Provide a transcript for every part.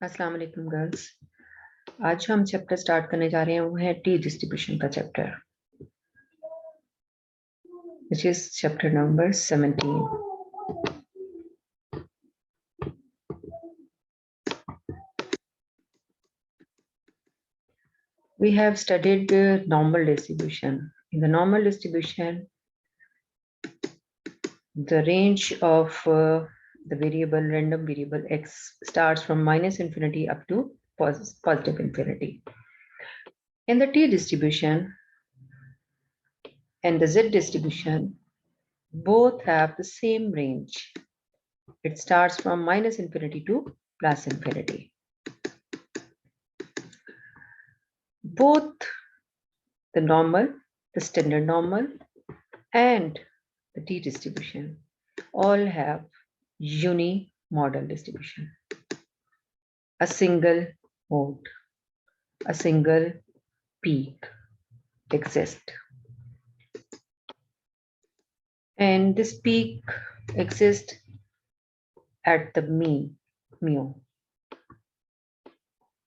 अस्सलाम वालेकुम गर्ल्स। आज जो हम चैप्टर स्टार्ट करने जा रहे हैं वो है टी डिस्ट्रीब्यूशन का chapter, which is chapter number 17। We have studied the normal distribution. In the normal distribution, the range of the variable, random variable x starts from minus infinity up to positive infinity. In the t distribution and the z distribution, both have the same range. It starts from minus infinity to plus infinity. Both the normal, the standard normal, and the t distribution all have unimodal distribution. A single mode, a single peak exists. And this peak exists at the mean mu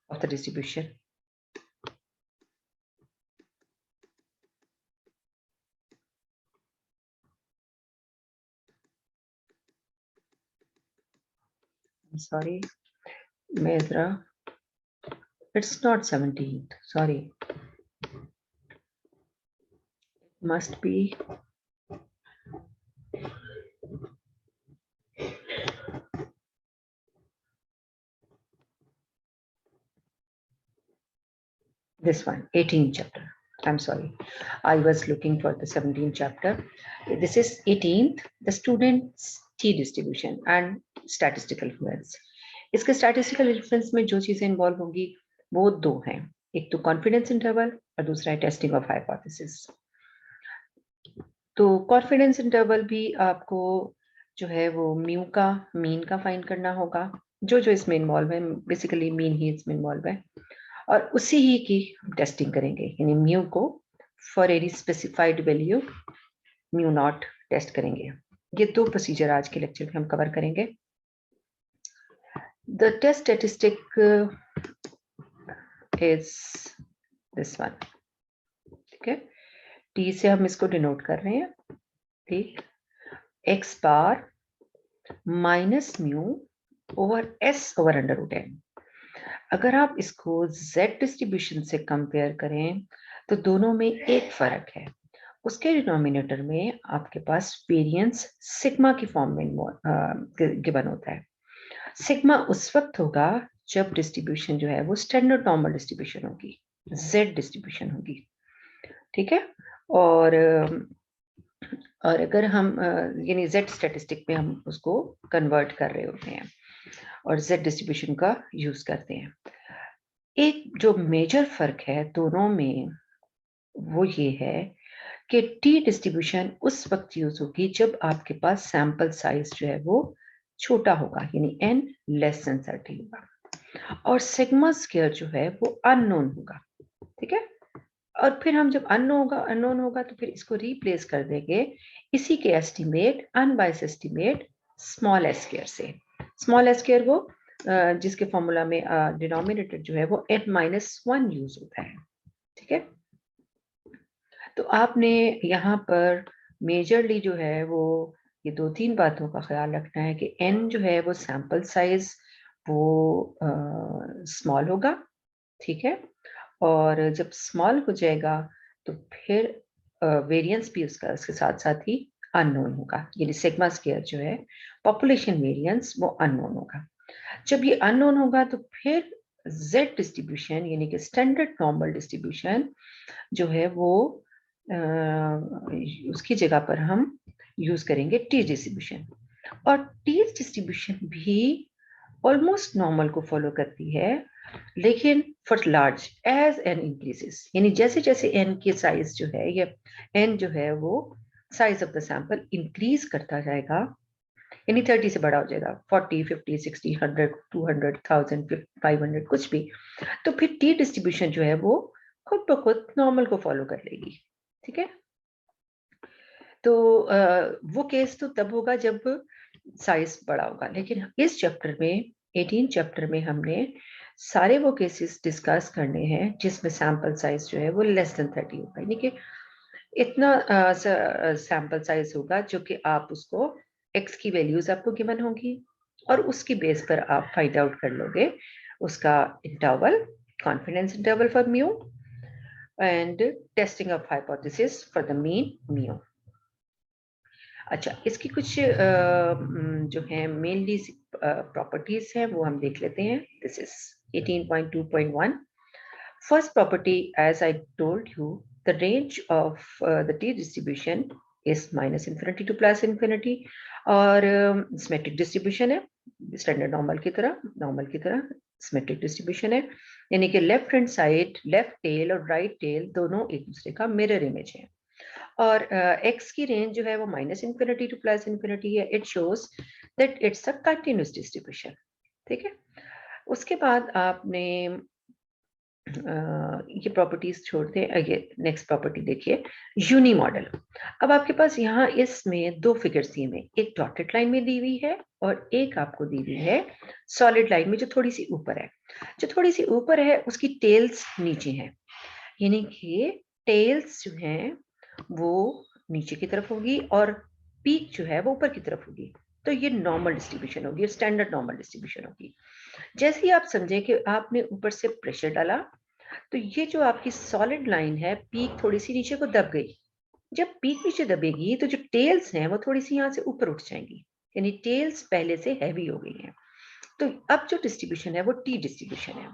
of the distribution. I'm sorry, Medra. It's not 17th. Sorry. It must be this one, 18th chapter. I'm sorry. I was looking for the 17th chapter. This is 18th, the student's T distribution and statistical influence. इसके statistical influence में जो चीजें involve होंगी वो दो हैं, एक तो confidence interval और दूसरा है testing of hypothesis. तो confidence interval भी आपको जो है वो म्यू का मीन का फाइंड करना होगा, जो जो इसमें इन्वॉल्व है, बेसिकली मीन ही इसमें इन्वॉल्व है, और उसी ही की हम टेस्टिंग करेंगे, यानी म्यू को for any specified value mu not test करेंगे. ये दो प्रोसीजर आज के लेक्चर में हम कवर करेंगे. The test statistic is this one. ठीक है, टी से हम इसको डिनोट कर रहे हैं. ठीक, X bar minus mu over S over under root N. अगर आप इसको z डिस्ट्रीब्यूशन से कंपेयर करें तो दोनों में एक फर्क है. उसके डिनोमिनेटर में आपके पास वेरिएंस सिग्मा की फॉर्म में गिवन होता है. सिग्मा उस वक्त होगा जब डिस्ट्रीब्यूशन जो है वो स्टैंडर्ड नॉर्मल डिस्ट्रीब्यूशन होगी, z डिस्ट्रीब्यूशन होगी. ठीक है, और अगर हम यानी z स्टैटिस्टिक में हम उसको कन्वर्ट कर रहे होते हैं और z डिस्ट्रीब्यूशन का यूज करते हैं. एक जो मेजर फर्क है दोनों में वो ये है कि टी डिस्ट्रीब्यूशन उस वक्त यूज होगी जब आपके पास सैंपल साइज जो है वो छोटा होगा, यानी n लेस देन 30 होगा, और सिग्मा स्क्वायर जो है वो अननोन होगा. ठीक है, और फिर हम जब अननोन होगा तो फिर इसको रिप्लेस कर देंगे इसी के estimate, unbiased estimate small S square से. स्मॉल एस स्क्वायर वो जिसके फॉर्मूला में डिनोमिनेटर जो है वो n-1 यूज होता है. ठीक है, तो आपने यहाँ पर मेजरली जो है वो ये दो तीन बातों का ख्याल रखना है कि n जो है वो सैंपल साइज वो स्मॉल होगा. ठीक है, और जब स्मॉल हो जाएगा तो फिर वेरिएंस भी उसके साथ साथ ही अननोन होगा, यानी सिग्मा स्क्वायर जो है पॉपुलेशन वेरिएंस वो अननोन होगा. जब ये अननोन होगा तो फिर z डिस्ट्रीब्यूशन यानी कि स्टैंडर्ड नॉर्मल डिस्ट्रीब्यूशन जो है वो उसकी जगह पर हम यूज करेंगे टी डिस्ट्रीब्यूशन. और टी डिस्ट्रीब्यूशन भी ऑलमोस्ट नॉर्मल को फॉलो करती है, लेकिन for large as n increases, यानी जैसे जैसे एन की साइज जो है या एन जो है वो size of the sample increase करता जाएगा, यानी 30 से बड़ा हो जाएगा, 40, 50, 60, 100, 200, 1000, 500 कुछ भी, तो फिर टी डिस्ट्रीब्यूशन जो है वो खुद ब खुद नॉर्मल को फॉलो कर लेगी. ठीक है, तो वो केस तो तब होगा जब साइज बड़ा होगा, लेकिन इस चैप्टर में 18 चैप्टर में हमने सारे वो केसेस डिस्कस करने हैं जिसमें सैंपल साइज जो है वो लेस देन 30 होगा, यानी कि इतना सैंपल साइज होगा जो कि आप उसको x की वैल्यूज आपको गिवन होगी और उसकी बेस पर आप फाइंड आउट कर लोगे उसका interval, confidence interval for mu and testing of hypothesis for the mean mu. अच्छा, इसकी कुछ जो है मेनली प्रॉपर्टीज हैं वो हम देख लेते हैं। This is 18.2.1। First property, as I told you, the range of the T distribution is minus infinity to plus infinity और symmetric distribution है, standard normal की तरह symmetric distribution है, यानी कि left hand side, left tail और right tail दोनों एक दूसरे का मिरर इमेज है। और x की रेंज जो है वो minus infinity to plus infinity है। It shows that it's a continuous distribution. ठीक है, उसके बाद आपने ये प्रॉपर्टीज छोड़ते हैं। ये नेक्स्ट प्रॉपर्टी देखिए, यूनी मॉडल। अब आपके पास यहाँ इसमें दो फिगर्स दिए हुए, एक डॉटेड लाइन में दी हुई है और एक आपको दी हुई है सॉलिड लाइन में जो थोड़ी सी ऊपर है। जो थोड़ी सी ऊपर है उसकी टेल्स नीचे हैं, यानी कि टेल्स जो हैं वो नीचे की तरफ होगी और पीक जो है वो ऊपर की तरफ होगी। तो ये नॉर्मल डिस्ट्रीब्यूशन होगी, स्टैंडर्ड नॉर्मल डिस्ट्रीब्यूशन होगी। जैसे ही आप समझें कि आपने ऊपर से प्रेशर डाला तो ये जो आपकी सॉलिड लाइन है, पीक थोड़ी सी नीचे को दब गई। जब पीक नीचे दबेगी तो जो टेल्स हैं वो थोड़ी सी यहाँ से ऊपर उठ जाएंगी, यानी टेल्स पहले से हैवी हो गई हैं। तो अब जो डिस्ट्रीब्यूशन है वो टी डिस्ट्रीब्यूशन है,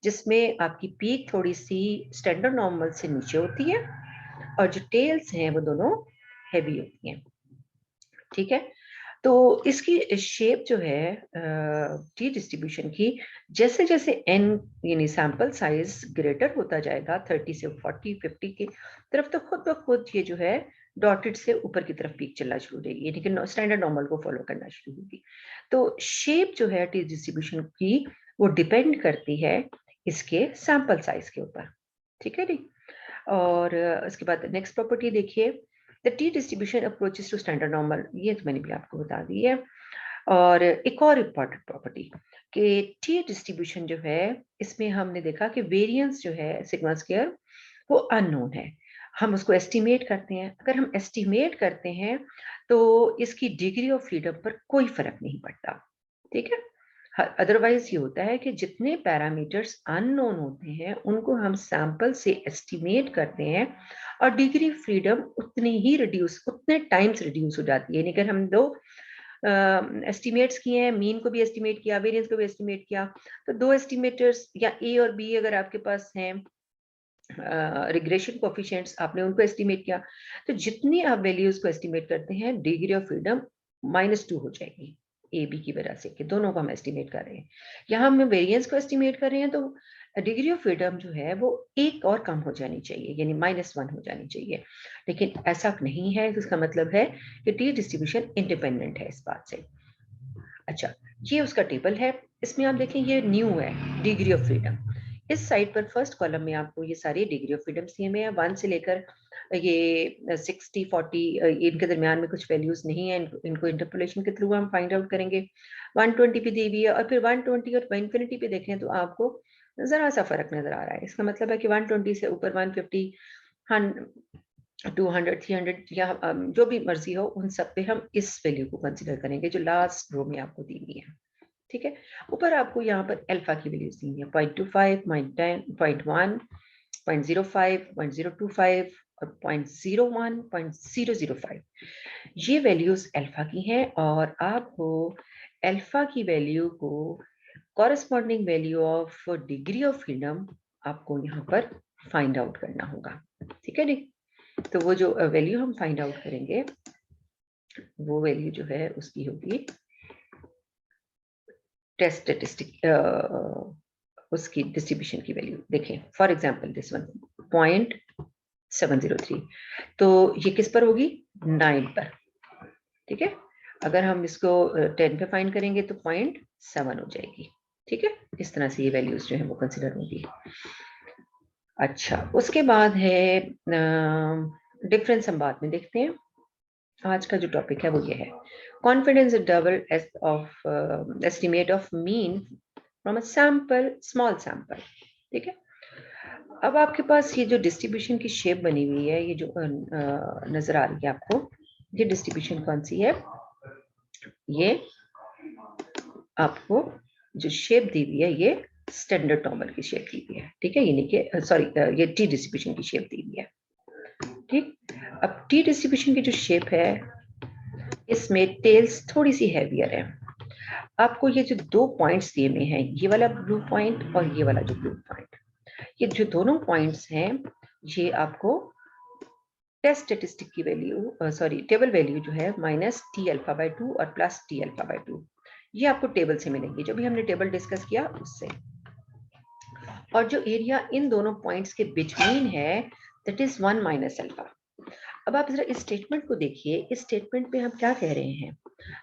जिसमें आपकी पीक थोड़ी सी स्टैंडर्ड नॉर्मल से नीचे होती है और जो टेल्स हैं वो दोनों हैवी होती हैं। ठीक है, तो इसकी शेप जो है टी डिस्ट्रीब्यूशन की, जैसे जैसे एन यानी सैंपल साइज ग्रेटर होता जाएगा 30 से 40 50 की तरफ, तो खुद ब खुद ये जो है डॉटेड से ऊपर की तरफ पीक चलना शुरू हो जाएगी, यानी कि स्टैंडर्ड नॉर्मल को फॉलो करना शुरू होगी। तो शेप जो है टी डिस्ट्रीब्यूशन की वो डिपेंड करती है इसके सैंपल साइज के ऊपर। ठीक है जी। और उसके बाद नेक्स्ट प्रॉपर्टी देखिए, the t distribution approaches to standard normal, ये तो मैंने भी आपको बता दी है। और एक और इम्पॉर्टेंट प्रॉपर्टी कि टी डिस्ट्रीब्यूशन जो है इसमें हमने देखा कि वेरिएंस जो है सिग्मा स्क्वायर वो अननोन है, हम उसको एस्टिमेट करते हैं। अगर हम एस्टिमेट करते हैं तो इसकी डिग्री ऑफ फ्रीडम पर कोई फर्क नहीं पड़ता। ठीक है, अदरवाइज ये होता है कि जितने पैरामीटर्स अननोन होते हैं उनको हम सैंपल से एस्टिमेट करते हैं और डिग्री फ्रीडम उतने टाइम्स रिड्यूस हो जाती है। यानी कि हम दो एस्टिमेट्स किए हैं, मीन को भी एस्टिमेट किया, वेरिएंस को भी एस्टिमेट किया, तो दो एस्टिमेटर्स या ए और बी अगर आपके पास हैं, रिग्रेशन कोफिशिएंट्स आपने उनको एस्टिमेट किया, तो जितनी आप वैल्यूज को एस्टिमेट करते हैं डिग्री ऑफ फ्रीडम -2 हो जाएगी ए बी की वजह से, कि दोनों को हम एस्टिमेट कर रहे हैं। यहाँ हम वेरिएंस को एस्टिमेट कर रहे हैं तो डिग्री ऑफ फ्रीडम जो है वो एक और कम हो जानी चाहिए, यानी -1 हो जानी चाहिए। लेकिन ऐसा नहीं है, इसका मतलब है कि टी डिस्ट्रीब्यूशन इंडिपेंडेंट है इस बात से। अच्छा, ये उसका टेबल है, इसमें आप देखें ये न्यू है डिग्री ऑफ फ्रीडम। इस साइड पर फर्स्ट कॉलम में आपको ये सारी डिग्री ऑफ फ्रीडम दिए हुए हैं, 1 से लेकर ये 60 40 इनके दरमियान में कुछ वैल्यूज नहीं है, इनको इंटरपोलेशन के थ्रू हम फाइंड आउट करेंगे। 120 पे दी हुई है और फिर 120 और इन्फिनिटी पे देखें तो आपको जरा सा फर्क नजर आ रहा है। इसका मतलब है कि 120 से ऊपर 150 200 300 या जो भी मर्जी हो, उन सब पे हम इस वैल्यू को कंसिडर करेंगे जो लास्ट रो में आपको दी हुई है। ठीक है, ऊपर आपको यहाँ पर अल्फा की वैल्यूज दी है 0.25 0.10 0.1 0.05 0.025 और 0.01 0.005। ये वैल्यूज अल्फा की हैं और आपको अल्फा की वैल्यू को corresponding value of degree of freedom आपको यहाँ पर फाइंड आउट करना होगा। ठीक है जी, तो वो जो वैल्यू हम फाइंड आउट करेंगे वो वैल्यू जो है उसकी होगी टेस्ट स्टेटिस्टिक, उसकी डिस्ट्रीब्यूशन की वैल्यू देखें। फॉर एग्जांपल दिस वन 0.703, तो ये किस पर होगी 9 पर। ठीक है, अगर हम इसको 10 पे फाइंड करेंगे तो 0.7 हो जाएगी। ठीक है, इस तरह से ये वैल्यूज जो है वो कंसिडर होगी। अच्छा, उसके बाद है डिफरेंस, हम बाद में देखते हैं। आज का जो टॉपिक है वो ये है, confidence interval of estimate of mean from a sample, small sample. ठीक है, अब आपके पास ये जो डिस्ट्रीब्यूशन की शेप बनी हुई है, ये जो नजर आ रही है आपको, ये डिस्ट्रीब्यूशन कौन सी है? ये आपको जो शेप दी हुई है, ये स्टैंडर्ड नॉर्मल की शेप दी हुई है। ठीक है, यानी कि सॉरी, ये टी डिस्ट्रीब्यूशन की शेप दी हुई है। ठीक, अब टी डिस्ट्रीब्यूशन की जो शेप है, इसमें टेल्स थोड़ी सी हैवियर है। आपको ये जो दो पॉइंट्स दिए हुए हैं, ये वाला ब्लू पॉइंट और ये वाला जो ब्लू पॉइंट, ये जो दोनों पॉइंट्स हैं, ये आपको टेस्ट स्टेटिस्टिक की वैल्यू, सॉरी टेबल वैल्यू जो है -t∝/2 और +t∝/2, ये आपको टेबल से मिलेंगी, जो भी हमने टेबल डिस्कस किया उससे। और जो एरिया इन दोनों पॉइंट्स के बिटवीन है, दैट इज 1 - α। अब आप जरा इस स्टेटमेंट को देखिए। इस स्टेटमेंट में हम क्या कह रहे हैं?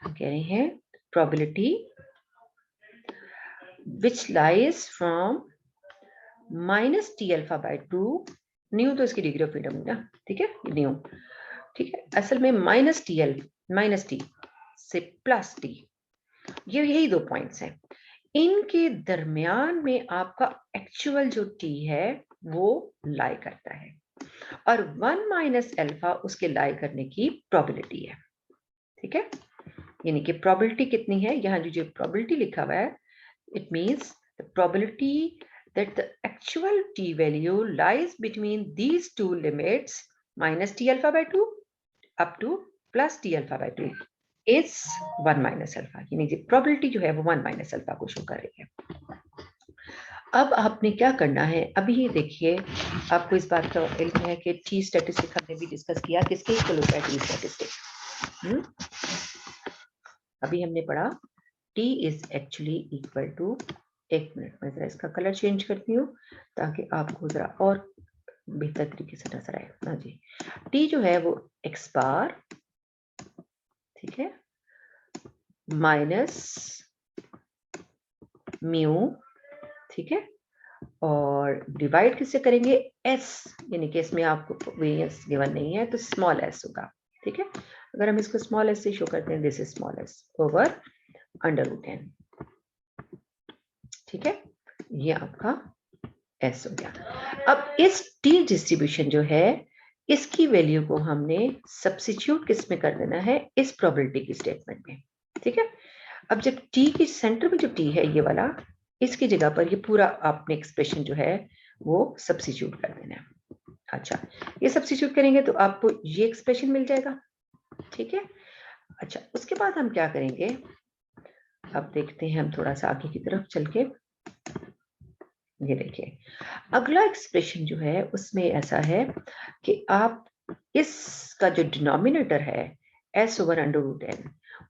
हम कह रहे हैं probability which lies from -t∝/2, new तो इसकी डिग्री ऑफ फ्रीडम है ना, ठीक है, न्यू, ठीक है, असल में -t से +t, ये यही दो पॉइंट्स हैं। इनके दरमियान में आपका एक्चुअल जो t है वो लाई करता है, और 1 - α उसके लाई करने की प्रोबेबिलिटी है। ठीक है, यानी कि प्रोबेबिलिटी कितनी है? यहाँ जो प्रोबेबिलिटी लिखा हुआ है, it means the probability that the actual t value lies between these two limits -t∝/2 up to +t∝/2 is 1 - α, यानी कि प्रोबेबिलिटी जो है वो 1 - α को शो कर रही है। अब आपने क्या करना है? अभी ये देखिए, आपको इस बात का इल्म है कि टी स्टैटिस्टिक हमने भी डिस्कस किया। किसके इक्वल होता है टी स्टैटिस्टिक? अभी हमने पढ़ा t is actually equal to, एक मिनट में जरा इसका कलर चेंज करती हूँ ताकि आपको जरा और बेहतर तरीके से नजर आए। हाँ जी, t जो है वो x बार, ठीक है, माइनस म्यू, ठीक है, और डिवाइड किससे करेंगे? s, यानी कि इसमें आपको वेरिएंस गिवन नहीं है तो स्मॉल s होगा। ठीक है, अगर हम इसको स्मॉल s से शो करते हैं, this is small s over √n। ठीक है, ये आपका s हो गया। अब इस t डिस्ट्रीब्यूशन जो है, इसकी वैल्यू को हमने सब्स्टिट्यूट किस में कर देना है? इस प्रोबेबिलिटी की स्टेटमेंट में। ठीक है, अब जब t के सेंटर में जो t है ये वाला, इसकी जगह पर ये पूरा आपने एक्सप्रेशन जो है वो सब्स्टिट्यूट कर देना है। अच्छा, ये सब्स्टिट्यूट करेंगे तो आपको ये एक्सप्रेशन मिल जाएगा। ठीक है, अच्छा, उसके बाद हम क्या करेंगे? अब देखते हैं हम थोड़ा सा आगे की तरफ चल के। ये देखिए, अगला एक्सप्रेशन जो है उसमें ऐसा है कि आप इसका जो डिनोमिनेटर है s/√n,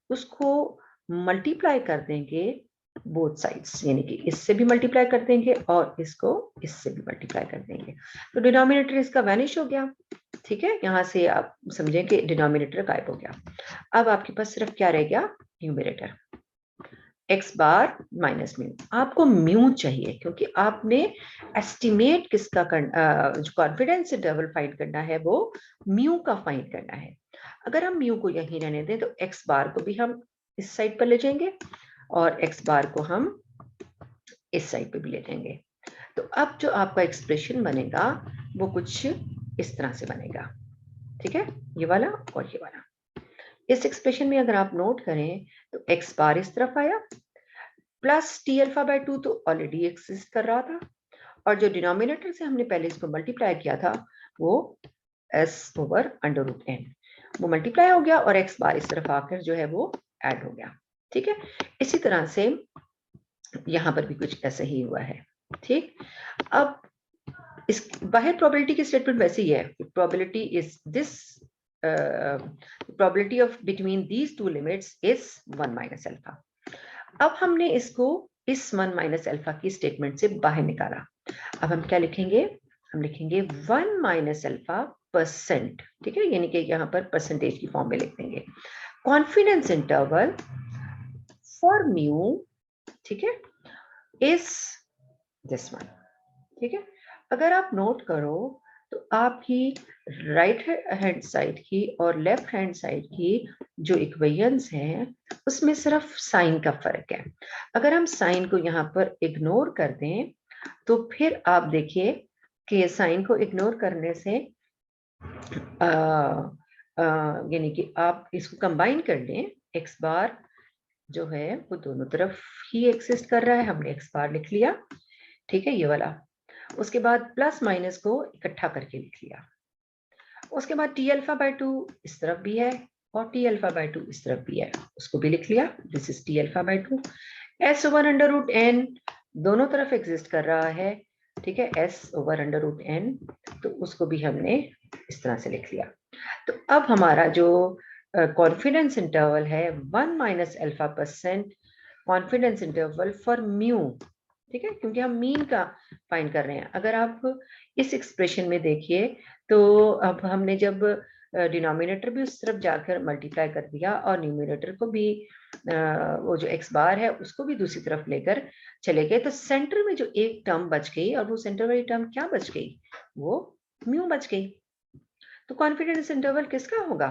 उसको मल्टीप्लाई कर देंगे बोथ साइड्स, यानी कि इससे भी मल्टीप्लाई कर देंगे और इसको इससे भी मल्टीप्लाई कर देंगे, तो डिनोमिनेटर इसका वैनिश हो गया। ठीक है, यहां से आप समझें कि डिनोमिनेटर गायब हो गया। अब आपके पास सिर्फ क्या रह गया? न्यूमरेटर, x बार माइनस म्यू। आपको म्यू चाहिए क्योंकि आपने एस्टिमेट किसका करना, जो कॉन्फिडेंस इंटरवल फाइंड करना है वो म्यू का फाइंड करना है। अगर हम म्यू को यहीं रहने दें तो x बार को भी हम इस साइड पर ले जाएंगे और x बार को हम इस साइड पे भी ले जाएंगे। तो अब जो आपका एक्सप्रेशन बनेगा वो कुछ इस तरह से बनेगा। ठीक है, ये वाला और ये वाला। इस एक्सप्रेशन में अगर आप नोट करें तो x बार इस तरफ आया, +t∝/2 तो ऑलरेडी एग्जिस्ट कर रहा था, और जो डिनोमिनेटर से हमने पहले इसको मल्टीप्लाई किया था वो s/√n, वो मल्टीप्लाई हो गया और x बार इस तरफ आकर जो है वो ऐड हो गया। ठीक है, इसी तरह से यहां पर भी कुछ ऐसा ही हुआ है। ठीक, अब इस बाहर प्रोबेबिलिटी की स्टेटमेंट वैसे ही है, probability is this, probability of between these two limits is 1 - α। अब हमने इसको इस 1 - α की स्टेटमेंट से बाहर निकाला। अब हम क्या लिखेंगे? हम लिखेंगे 1 - α%। ठीक है, यानी कि यहाँ पर परसेंटेज की फॉर्म में लिख देंगे। कॉन्फिडेंस इंटरवल फॉर म्यू, ठीक है, इज दिस वन। ठीक है, अगर आप नोट करो तो आपकी राइट हैंड साइड की और लेफ्ट हैंड साइड की जो इक्वेशंस हैं उसमें सिर्फ साइन का फर्क है। अगर हम साइन को यहाँ पर इग्नोर कर दें तो फिर आप देखिए कि साइन को इग्नोर करने से यानी कि आप इसको कंबाइन कर लें, एक्स बार जो है वो दोनों तरफ ही एग्जिस्ट कर रहा है, हमने एक्स बार लिख लिया, ठीक है, ये वाला। उसके बाद प्लस माइनस को इकट्ठा करके लिख लिया। उसके बाद टी अल्फा बाय 2 इस तरफ भी है और टी अल्फा बाय 2 इस तरफ भी है, उसको भी लिख लिया, this is t alpha by 2। S over under root n दोनों तरफ एग्जिस्ट कर रहा है, ठीक है, s over under root n, तो उसको भी हमने इस तरह से लिख लिया। तो अब हमारा जो कॉन्फिडेंस इंटरवल है 1 minus alpha percent confidence interval for mu, ठीक है, क्योंकि हम मीन का फाइंड कर रहे हैं। अगर आप इस एक्सप्रेशन में देखिए तो अब हमने जब डिनोमिनेटर भी उस तरफ जाकर मल्टीप्लाई कर दिया और न्यूमिनेटर को भी वो जो एक्स बार है उसको भी दूसरी तरफ लेकर चले गए, तो सेंटर में जो एक टर्म बच गई, और वो सेंटर वाली टर्म क्या बच गई, वो म्यू बच गई। तो कॉन्फिडेंस इंटरवल किसका होगा,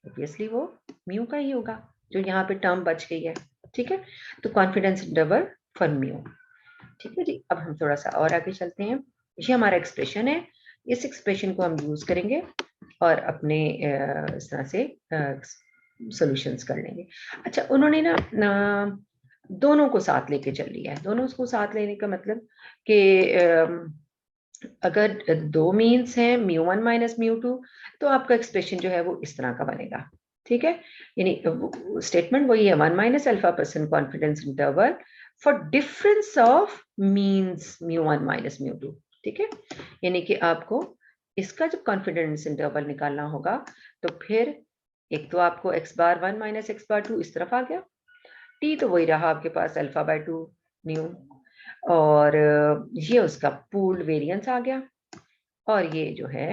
ऑब्वियसली वो म्यू का ही होगा, जो यहाँ पे टर्म बच गई है, ठीक है। तो कॉन्फिडेंस इंटरवल फॉर म्यू, ठीक है जी। अब हम थोड़ा सा और आगे चलते हैं, ये हमारा एक्सप्रेशन है, इस एक्सप्रेशन को हम यूज करेंगे और अपने इस तरह से सॉल्यूशंस कर लेंगे। अच्छा, उन्होंने ना दोनों को साथ लेके चल लिया है। दोनों को साथ लेने का मतलब कि अगर दो मीन्स हैं μ1 माइनस μ2 तो आपका एक्सप्रेशन जो है वो इस तरह का बनेगा, ठीक है। यानी स्टेटमेंट वही है, 1 minus alpha percent confidence interval for difference of means μ1 minus μ2, ठीक है। यानी कि आपको इसका जब कॉन्फिडेंस इंटरवल निकालना होगा तो फिर एक तो आपको x बार 1 माइनस x बार 2 इस तरफ आ गया, t तो वही रहा आपके पास अल्फा बाय 2 न्यू, और ये उसका पूल्ड वेरिएंस आ गया, और ये जो है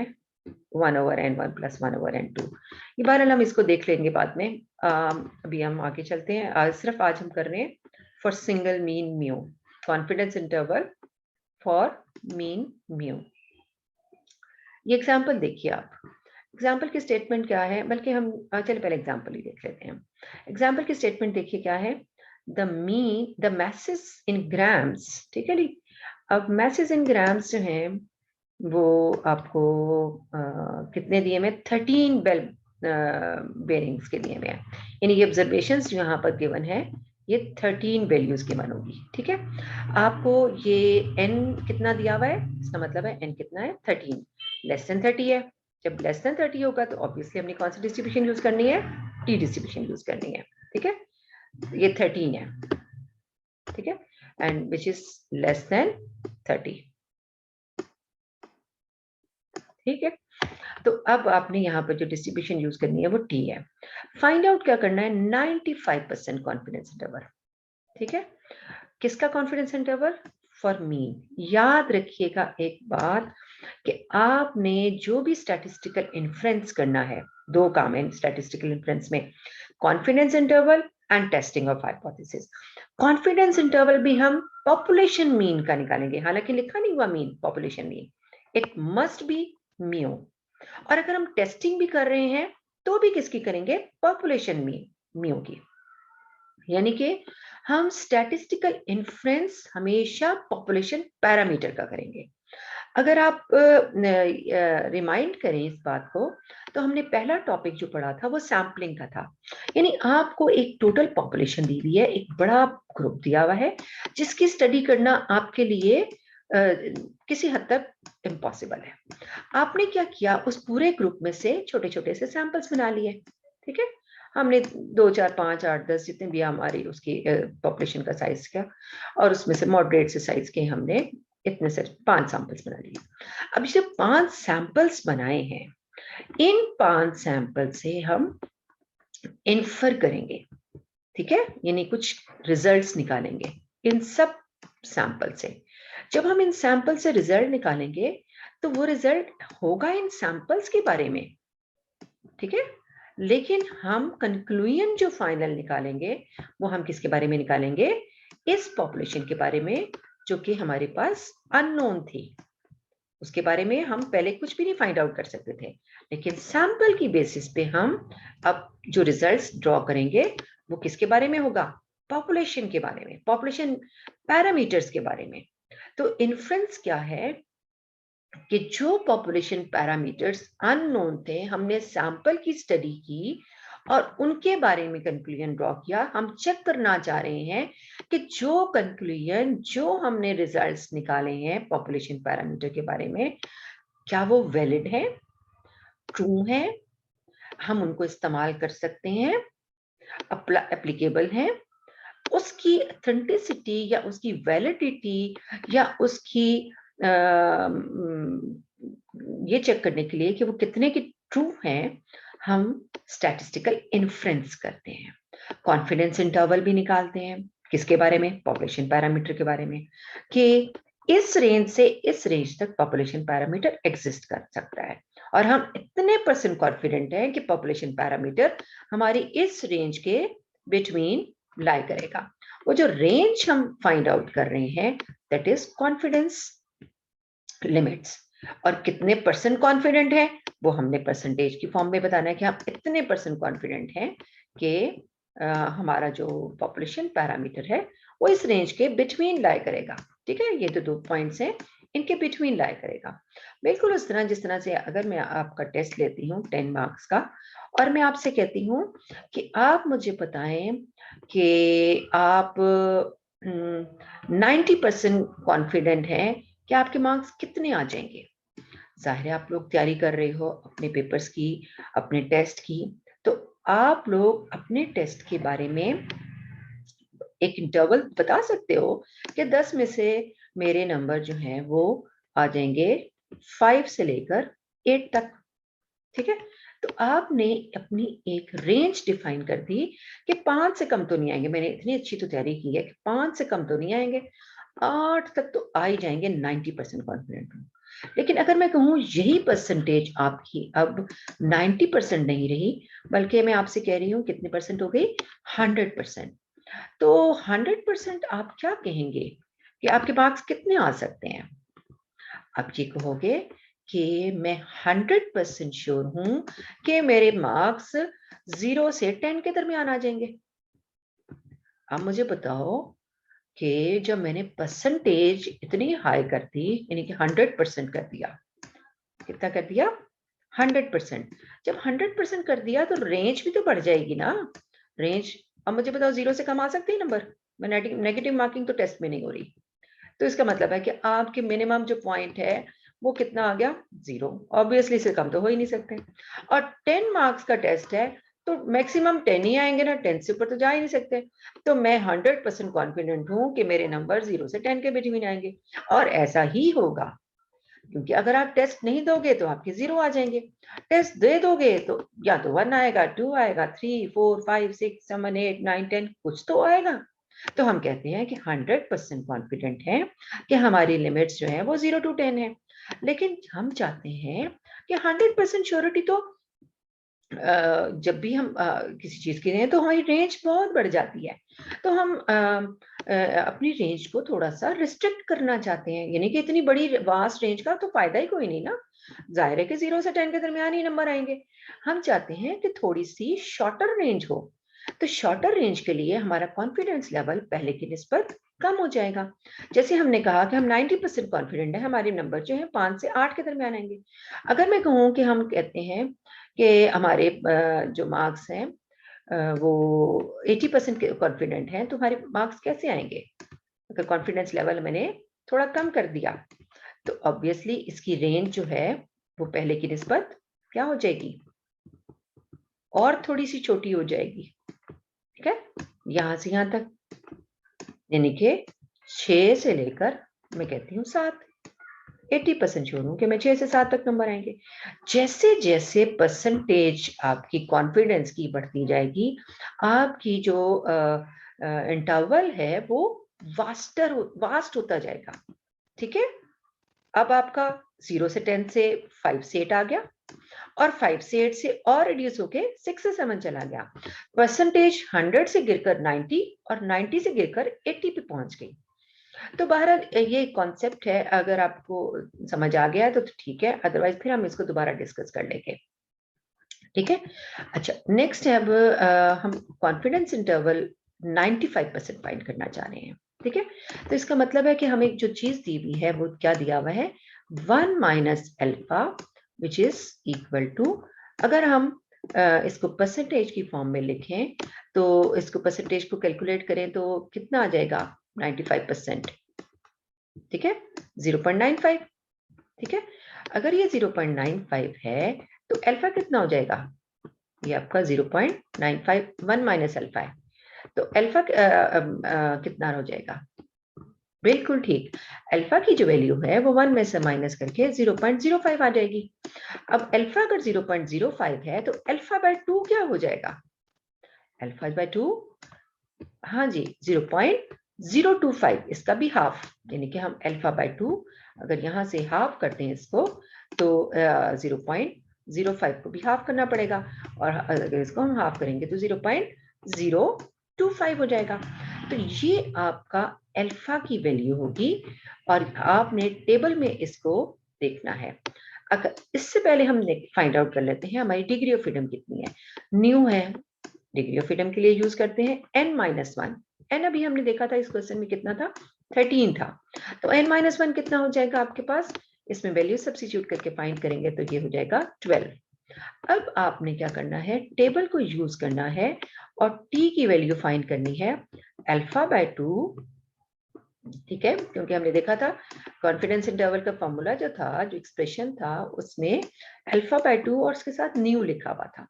1 over n 1 plus 1 over n 2। ये बहरहाल हम इसको देख लेंगे बाद में। अभी हम आगे चलते हैं। सिर्फ आज हम कर रहे हैं for single mean mu, confidence interval for mean mu. ये एग्जाम्पल देखिए आप, एग्जाम्पल की स्टेटमेंट क्या है, बल्कि हम चलिए पहले एग्जाम्पल ही देख लेते हैं। एग्जाम्पल की स्टेटमेंट देखिए क्या है, द masses इन ग्राम्स, ठीक है जी। अब masses इन ग्राम्स जो हैं वो आपको कितने दिए में, 13 बेल बेरिंग्स के लिए में, यानी ये ऑब्जर्वेशंस जो यहाँ पर गिवन है ये 13 वैल्यूज की बनेगी, ठीक है। आपको ये n कितना दिया हुआ है, इसका मतलब है n कितना है 13, लेस देन 30 है। जब लेस देन 30 होगा तो ऑब्वियसली हमने कौन सी डिस्ट्रीब्यूशन यूज करनी है, टी डिस्ट्रीब्यूशन यूज करनी है, ठीक है। ये 13 है, ठीक है, and which is less than 30, ठीक है। तो अब आपने यहाँ पर जो डिस्ट्रीब्यूशन यूज करनी है वो टी है। फाइंड आउट क्या करना है, 95% कॉन्फिडेंस इंटरवल, ठीक है। किसका कॉन्फिडेंस इंटरवल, फॉर मीन। याद रखिएगा एक बात कि आपने जो भी स्टैटिस्टिकल इन्फ्रेंस करना है, दो काम है स्टैटिस्टिकल इन्फ्रेंस में, confidence interval and testing of hypothesis. Confidence interval भी हम पॉपुलेशन मीन का निकालेंगे, हालांकि लिखा नहीं हुआ mean, population mean, it must be mu. और अगर हम टेस्टिंग भी कर रहे हैं तो भी किसकी करेंगे, पॉपुलेशन मीन, म्यू की। यानी कि हम स्टैटिस्टिकल इन्फ्रेंस हमेशा पॉपुलेशन पैरामीटर का करेंगे। अगर आप रिमाइंड करें इस बात को, तो हमने पहला टॉपिक जो पढ़ा था वो सैम्पलिंग का था। यानी आपको एक टोटल पॉपुलेशन दी हुई है, एक बड़ा ग्रुप दिया हुआ है जिसकी स्टडी करना आपके लिए किसी हद तक इम्पॉसिबल है। आपने क्या किया, उस पूरे ग्रुप में से छोटे छोटे से सैंपल्स बना लिए, ठीक है। हमने 2 4 5 8 10 जितने भी हमारी उसकी पॉपुलेशन का साइज किया, और उसमें से मॉडरेट से साइज के हमने इतने से 5 सैंपल्स बना लिए। अब ये 5 सैंपल्स बनाए हैं, इन 5 सैंपल से हम इन्फर करेंगे, ठीक है, यानी कुछ रिजल्ट्स निकालेंगे इन सब सैंपल से। जब हम इन सैंपल से रिजल्ट निकालेंगे तो वो रिजल्ट होगा इन सैंपल्स के बारे में, ठीक है, लेकिन हम कंक्लूजन जो फाइनल निकालेंगे वो हम किसके बारे में निकालेंगे, इस पॉपुलेशन के बारे में जो कि हमारे पास अननोन थी, उसके बारे में हम पहले कुछ भी नहीं फाइंड आउट कर सकते थे, लेकिन सैंपल की बेसिस पे हम अब जो रिजल्ट्स ड्रॉ करेंगे वो किसके बारे में होगा? पॉपुलेशन के बारे में, पॉपुलेशन पैरामीटर्स के बारे में। तो इन्फ्रेंस क्या है कि जो पॉपुलेशन पैरामीटर्स अननोन थे, हमने सैंपल की स्टडी की और उनके बारे में कंक्लूजन ड्रॉ किया। हम चेक करना चाह रहे हैं कि जो कंक्लूजन, जो हमने रिजल्ट्स निकाले हैं पॉपुलेशन पैरामीटर के बारे में, क्या वो वैलिड है, ट्रू है, हम उनको इस्तेमाल कर सकते हैं, एप्लीकेबल है, उसकी ऑथेंटिसिटी या उसकी वैलिडिटी या उसकी ये चेक करने के लिए कि वो कितने की ट्रू हैं, हम स्टैटिस्टिकल इन्फ्रेंस करते हैं। कॉन्फिडेंस इंटरवल भी निकालते हैं, किसके बारे में? पॉपुलेशन पैरामीटर के बारे में, कि इस रेंज से इस रेंज तक पॉपुलेशन पैरामीटर एग्जिस्ट कर सकता है और हम इतने % कॉन्फिडेंट हैं कि पॉपुलेशन पैरामीटर हमारी इस रेंज के बिटवीन लाई करेगा। वो जो रेंज हम फाइंड आउट कर रहे हैं, दैट इज कॉन्फिडेंस लिमिट्स। और कितने % कॉन्फिडेंट है वो हमने परसेंटेज की फॉर्म में बताना है कि हम इतने % कॉन्फिडेंट हैं कि हमारा जो पॉपुलेशन पैरामीटर है वो इस रेंज के बिटवीन लाई करेगा। ठीक है, ये तो 2 पॉइंट्स हैं, इनके बिटवीन लाई करेगा। बिल्कुल उस तरह जिस तरह से अगर मैं आपका टेस्ट लेती हूँ 10 मार्क्स का और मैं आपसे कहती हूँ कि आप मुझे बताएं कि आप 90% कॉन्फिडेंट हैं कि आपके मार्क्स कितने आ जाएंगे। जाहिर है आप लोग तैयारी कर रहे हो अपने पेपर्स की, अपने टेस्ट की, तो आप लोग अपने टेस्ट के बारे में एक इंटरवल बता सकते हो कि 10 में से मेरे नंबर जो हैं वो आ जाएंगे 5 से लेकर 8 तक। ठीक है, तो आपने अपनी एक रेंज डिफाइन कर दी कि 5 से कम तो नहीं आएंगे। मैंने इतनी अच्छी तो तैयारी की है कि 5 से कम तो नहीं आएंगे, 8 तक तो आ ही जाएंगे, 90% कॉन्फिडेंट हूँ। लेकिन अगर मैं कहूँ यही परसेंटेज आपकी अब 90% नहीं रही, बल्कि मैं आपसे कह रही हूँ कितने % हो गई? 100%। तो 100% आप क्या कहेंगे कि आपके मार्क्स कितने आ सकते हैं? आप ये कहोगे कि मैं 100% श्योर हूं कि मेरे मार्क्स 0 से 10 के दरमियान आ जाएंगे। अब मुझे बताओ कि जब मैंने परसेंटेज इतनी हाई कर दी, यानी कि 100% कर दिया, कितना कर दिया? 100%। जब 100% कर दिया तो रेंज भी तो बढ़ जाएगी ना, रेंज। अब मुझे बताओ 0 से कम आ सकते हैं नंबर? नेगेटिव मार्किंग तो टेस्ट में नहीं हो रही, तो इसका मतलब है कि आपके मिनिमम जो पॉइंट है वो कितना आ गया? 0। ऑब्वियसली इससे कम तो हो ही नहीं सकते। और 10 मार्क्स का टेस्ट है तो मैक्सिमम 10 ही आएंगे ना, 10 से ऊपर तो जा ही नहीं सकते। तो मैं 100% कॉन्फिडेंट हूं कि मेरे नंबर 0 से 10 के बिटवीन आएंगे, और ऐसा ही होगा, क्योंकि अगर आप टेस्ट नहीं दोगे तो आपके 0 आ जाएंगे, टेस्ट दे दोगे तो या तो 1 आएगा, 2 आएगा, 3, 4, 5, 6, 7, 8, 9, 10 कुछ तो आएगा। तो हम कहते हैं कि 100% कॉन्फिडेंट है कि हमारी लिमिट्स जो है वो 0 to 10 है। लेकिन हम चाहते हैं कि 100% श्योरिटी तो जब भी हम किसी चीज की दें तो हमारी रेंज बहुत बढ़ जाती है। तो हम अपनी रेंज को थोड़ा सा रिस्ट्रिक्ट करना चाहते हैं, यानी कि इतनी बड़ी वास्ट रेंज का तो फायदा ही कोई नहीं ना, जाहिर है कि 0 से 10 के दरमियान ही नंबर आएंगे। हम चाहते हैं कि थोड़ी सी शॉर्टर रेंज हो। तो शॉर्टर रेंज के लिए हमारा कॉन्फिडेंस लेवल पहले की निस्बत कम हो जाएगा। जैसे हमने कहा कि हम 90% कॉन्फिडेंट है, हमारे नंबर जो है 5 से 8 के दरमियान आएंगे। अगर मैं कहूँ कि हम कहते हैं कि हमारे जो मार्क्स हैं वो 80% कॉन्फिडेंट हैं, तो हमारे मार्क्स कैसे आएंगे? अगर कॉन्फिडेंस लेवल मैंने थोड़ा कम कर दिया तो ऑब्वियसली इसकी रेंज जो है वो पहले की निस्बत क्या हो जाएगी? और थोड़ी सी छोटी हो जाएगी। ठीक है, यहां से यहां तक, यानी कि 6 से लेकर मैं कहती हूँ 7, 80% श्योर हूं कि मैं 6 से 7 तक नंबर आएंगे। जैसे जैसे परसेंटेज आपकी कॉन्फिडेंस की बढ़ती जाएगी, आपकी जो इंटरवल है वो वास्ट होता जाएगा। ठीक है, अब आपका 0 से 10 से 5 से 8 आ गया, और 5 से 8 से और रिड्यूस होके 6 से 7 चला गया। परसेंटेज 100 से गिरकर 90 और 90 से गिरकर 80 पे पहुंच गई। तो बहरहाल ये कॉन्सेप्ट है, अगर आपको समझ आ गया है तो ठीक है, अदरवाइज फिर हम इसको दोबारा डिस्कस कर लेंगे। ठीक है, अच्छा नेक्स्ट है, अब हम कॉन्फिडेंस इंटरवल 95% फाइंड करना चाह रहे हैं। ठीक है, तो इसका मतलब है कि हमें जो चीज दी हुई है वो क्या दिया हुआ है, 1 minus alpha which is equal to, अगर हम इसको परसेंटेज की फॉर्म में लिखें तो इसको परसेंटेज को कैलकुलेट करें तो कितना आ जाएगा, 95%। ठीक है, 0.95। ठीक है, अगर ये 0.95 है तो अल्फा कितना हो जाएगा, ये आपका 0.95, 1 माइनस अल्फा है, तो अल्फा कितना हो जाएगा, बिल्कुल ठीक, अल्फा की जो वैल्यू है वो 1 में से माइनस करके 0.05 आ जाएगी। अब अल्फा अगर 0.05 है तो अल्फा बाय 2 क्या हो जाएगा, अल्फा बाय 2, हाँ जी 0.025, इसका भी हाफ, यानी कि हम अल्फा बाय 2 अगर यहाँ से हाफ करते हैं इसको तो 0.05 को भी हाफ करना पड़ेगा, और अगर इसको हम हाफ करेंगे तो 0.025 हो जाएगा। तो ये आपका अल्फा की वैल्यू होगी, और आपने टेबल में इसको देखना है। अगर इससे पहले हम फाइंड आउट कर लेते हैं हमारी डिग्री ऑफ फ्रीडम कितनी है, न्यू है, डिग्री ऑफ फ्रीडम के लिए यूज करते हैं n-1। n अभी हमने देखा था इस क्वेश्चन में कितना था, 13 था, तो n-1 कितना हो जाएगा आपके पास, इसमें वैल्यू सब्स्टिट्यूट करके फाइंड करेंगे तो ये हो जाएगा 12। अब आपने क्या करना है, टेबल को यूज करना है और t की वैल्यू फाइंड करनी है अल्फा बाय 2। ठीक है, क्योंकि हमने देखा था कॉन्फिडेंस इंटरवल का फॉर्मूला जो था, जो एक्सप्रेशन था, उसमें अल्फा बाय 2 और उसके साथ न्यू लिखा हुआ था।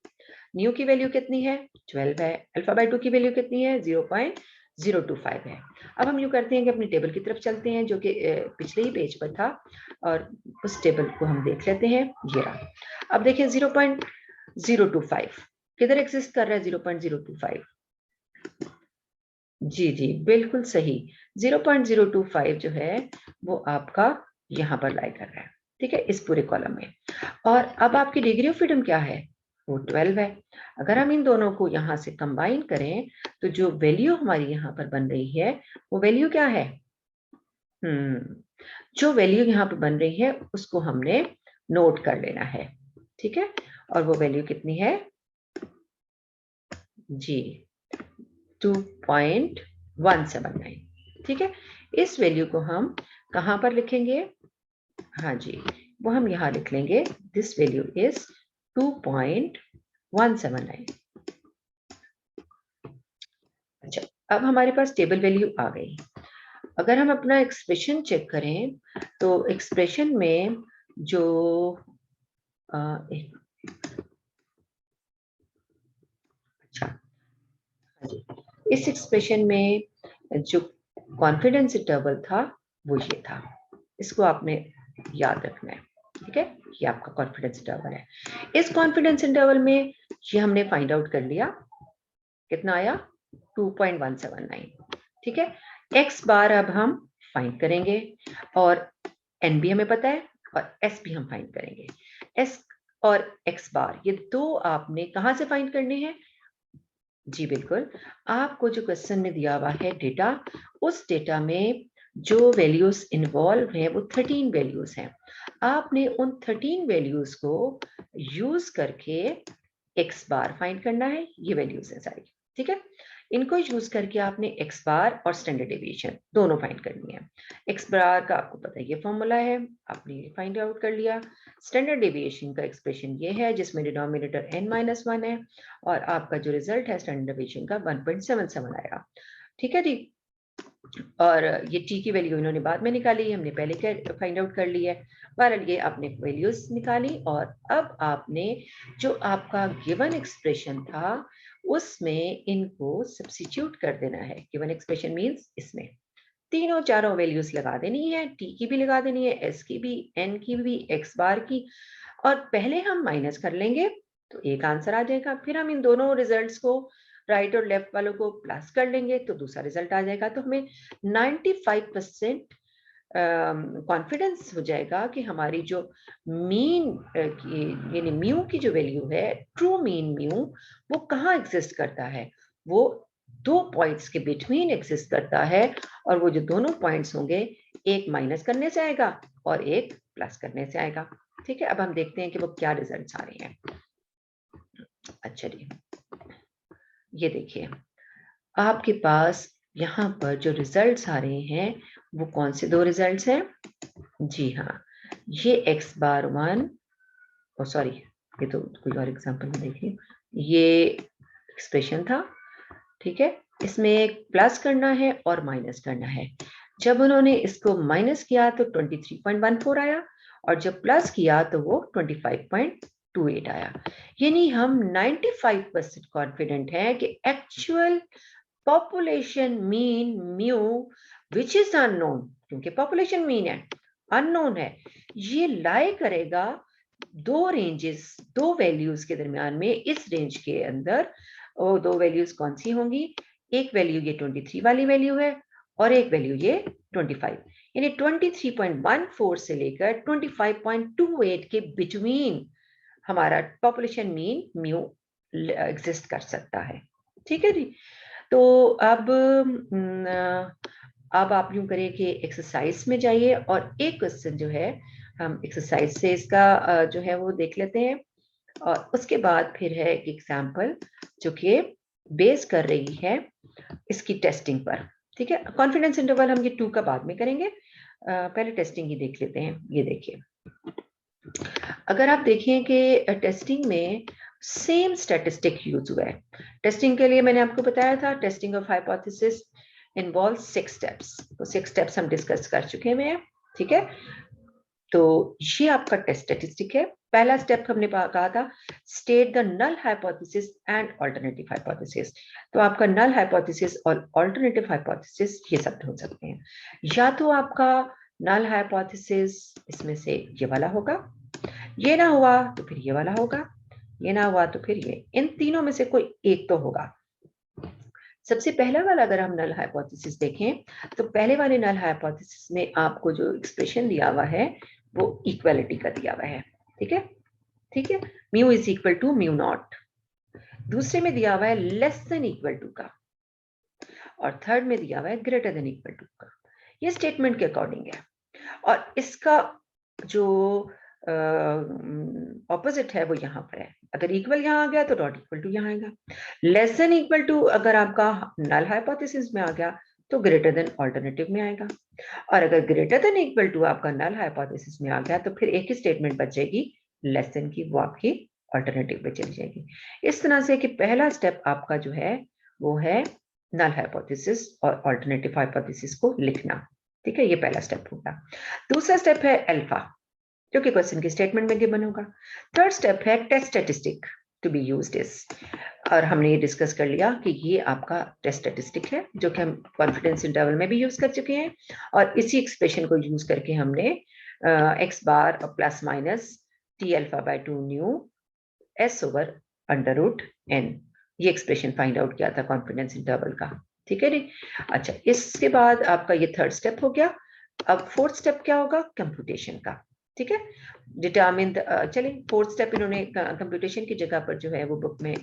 न्यू की वैल्यू कितनी है, 12 है, अल्फा बाय 2 की वैल्यू कितनी है, 0.025 है। अब हम यूँ करते हैं कि अपनी टेबल की तरफ चलते हैं जो कि पिछले ही पेज पर था, और उस टेबल को हम देख लेते हैं, ये रहा। अब देखिए 0.025 किधर एग्जिस्ट कर रहा है, 0.025, जी जी बिल्कुल सही, 0.025 जो है वो आपका यहाँ पर लाई कर रहा है। ठीक है, इस पूरे कॉलम में, और अब आपकी डिग्री ऑफ फ्रीडम क्या है, वो 12 है। अगर हम इन दोनों को यहाँ से कंबाइन करें तो जो वैल्यू हमारी यहाँ पर बन रही है वो वैल्यू क्या है, जो वैल्यू यहाँ पर बन रही है उसको हमने नोट कर लेना है। ठीक है, और वो वैल्यू कितनी है जी, 2.179। ठीक है, इस वैल्यू को हम कहाँ पर लिखेंगे, हाँ जी वो हम यहाँ लिख लेंगे, दिस वैल्यू इज 2.179। अच्छा, अब हमारे पास टेबल वैल्यू आ गई। अगर हम अपना एक्सप्रेशन चेक करें तो एक्सप्रेशन में जो अच्छा, हाँ जी, इस एक्सप्रेशन में जो कॉन्फिडेंस इंटरवल था वो ये था, इसको आपने याद रखना है। ठीक है, ये आपका कॉन्फिडेंस इंटरवल है। इस कॉन्फिडेंस इंटरवल में ये हमने फाइंड आउट कर लिया, कितना आया, 2.179। ठीक है, एक्स बार अब हम फाइंड करेंगे, और एन भी हमें पता है और एस भी हम फाइंड करेंगे। एस और एक्स बार ये दो आपने कहाँ से फाइंड करने हैं, जी बिल्कुल, आपको जो क्वेश्चन में दिया हुआ है डेटा, उस डेटा में जो वैल्यूज इन्वॉल्व हैं वो 13 वैल्यूज हैं। आपने उन 13 वैल्यूज को यूज करके एक्स बार फाइंड करना है, ये वैल्यूज हैं सारी। ठीक है, इनको यूज करके आपने एक्स बार और स्टैंडर्ड डेविएशन दोनों फाइंड करनी है। एक्स बार का आपको पता है ये फॉर्मूला है, आपने फाइंड आउट कर लिया। स्टैंडर्ड डेविएशन का एक्सप्रेशन ये है जिसमें डिनोमिनेटर n-1 है, और आपका जो रिजल्ट है स्टैंडर्ड डेविएशन का 1.77 आएगा। ठीक है जी, और ये टी की वैल्यू इन्होंने बाद में निकाली, हमने पहले फाइंड आउट कर ली है। बहरहाल ये आपने वैल्यूज निकाली, और अब आपने जो आपका गिवन एक्सप्रेशन था उसमें इनको सब्स्टिट्यूट कर देना है। गिवन एक्सप्रेशन मींस इसमें तीनों चारों वैल्यूज लगा देनी है, टी की भी लगा देनी है, एस की भी, एन की भी, एक्स बार की, और पहले हम माइनस कर लेंगे तो एक आंसर आ जाएगा, फिर हम इन दोनों रिजल्ट्स को राइट और लेफ्ट वालों को प्लस कर लेंगे तो दूसरा रिजल्ट आ जाएगा। तो हमें 95% कॉन्फिडेंस हो जाएगा कि हमारी जो मीन यानी म्यू की जो वैल्यू है, ट्रू मीन म्यू, वो कहाँ एग्जिस्ट करता है, वो दो पॉइंट्स के बिटवीन एग्जिस्ट करता है, और वो जो दोनों पॉइंट्स होंगे, एक माइनस करने से आएगा और एक प्लस करने से आएगा। ठीक है, अब हम देखते हैं कि वो क्या रिजल्ट्स आ रहे हैं। अच्छा जी, ये देखिए आपके पास यहाँ पर जो रिजल्ट्स आ रहे हैं वो कौन से दो रिजल्ट्स हैं? जी हाँ, ये x बार 1, और सॉरी ये तो कोई और एग्जांपल में देखिए, ये एक्सप्रेशन था। ठीक है, इसमें एक प्लस करना है और माइनस करना है। जब उन्होंने इसको माइनस किया तो 23.14 आया, और जब प्लस किया तो वो 25.28 आया। यानी हम 95% कॉन्फिडेंट हैं कि actual population mean mu which is unknown, क्योंकि पॉपुलेशन मीन है, अननोन है, ये लाई करेगा दो रेंजेस, दो वैल्यूज के दरमियान में। इस रेंज के अंदर वो दो वैल्यूज कौन सी होंगी? एक वैल्यू ये 23 वाली वैल्यू है, और एक वैल्यू ये 25, यानी 23.14 से लेकर 25.28 के बिटवीन हमारा पॉपुलेशन मीन म्यू एग्जिस्ट कर सकता है। ठीक है जी, तो अब आप यूं करिए कि एक्सरसाइज में जाइए, और एक क्वेश्चन जो है हम एक्सरसाइज से इसका जो है वो देख लेते हैं, और उसके बाद फिर है एक एग्जाम्पल जो कि बेस कर रही है इसकी टेस्टिंग पर। ठीक है, कॉन्फिडेंस इंटरवल हम ये 2 का बाद में करेंगे, पहले टेस्टिंग ही देख लेते हैं। ये देखिए, अगर आप देखें कि टेस्टिंग में सेम स्टैटिस्टिक यूज हुआ है। टेस्टिंग के लिए मैंने आपको बताया था, testing of hypothesis involve 6 steps, तो 6 स्टेप्स हम डिस्कस कर चुके हैं। ठीक है, तो ये आपका टेस्ट स्टैटिस्टिक है। पहला स्टेप हमने कहा था state the null hypothesis and alternative hypothesis. तो आपका नल हाइपोथेसिस और अल्टरनेटिव हाइपोथेसिस ये सब हो सकते हैं। या तो आपका नल हाइपोथेसिस इसमें से ये वाला होगा, ये ना हुआ तो फिर ये वाला होगा, ये ना हुआ तो फिर ये, इन तीनों में से कोई एक तो होगा। सबसे पहला वाला अगर हम नल हाइपोथेसिस देखें, तो पहले वाले नल हाइपोथेसिस में आपको जो एक्सप्रेशन दिया हुआ है वो इक्वालिटी का दिया हुआ है। ठीक है, ठीक है, mu is equal to mu not. दूसरे में दिया हुआ है लेस देन इक्वल टू का, और थर्ड में दिया हुआ है ग्रेटर देन इक्वल टू का। ये स्टेटमेंट के अकॉर्डिंग है, और इसका जो ऑपोजिट है वो यहाँ पर है। अगर इक्वल यहाँ आ गया तो नॉट इक्वल टू यहाँ आएगा। लेस देन इक्वल टू अगर आपका नल हाइपोथेसिस में आ गया तो ग्रेटर देन ऑल्टरनेटिव में आएगा, और अगर ग्रेटर देन इक्वल टू आपका नल हाइपोथेसिस में आ गया तो फिर एक ही स्टेटमेंट बचेगी लेस देन की, वो आपकी ऑल्टरनेटिव में चली जाएगी। इस तरह से कि पहला स्टेप आपका जो है वो है नल हाइपोथेसिस और ऑल्टरनेटिव हाइपोथेसिस को लिखना। ठीक है, ये पहला स्टेप होगा। दूसरा स्टेप है अल्फा, जो कि क्वेश्चन के स्टेटमेंट में गिवन होगा। थर्ड स्टेप है test statistic to be used is, और हमने ये डिस्कस कर लिया कि ये आपका टेस्ट स्टैटिस्टिक है जो कि हम कॉन्फिडेंस इंटरवल में भी यूज कर चुके हैं, और इसी एक्सप्रेशन को यूज करके हमने एक्स बार और plus minus t alpha by 2 new s over under root n, ये एक्सप्रेशन फाइंड आउट किया था कॉन्फिडेंस इंटरवल का। ठीक है जी, अच्छा, इसके बाद आपका ये थर्ड स्टेप हो गया। अब फोर्थ स्टेप क्या होगा? कंप्यूटेशन का। ठीक है, डिटरमिन, चलिए फोर्थ स्टेप इन्होंने कंप्यूटेशन की जगह पर जो है वो बुक में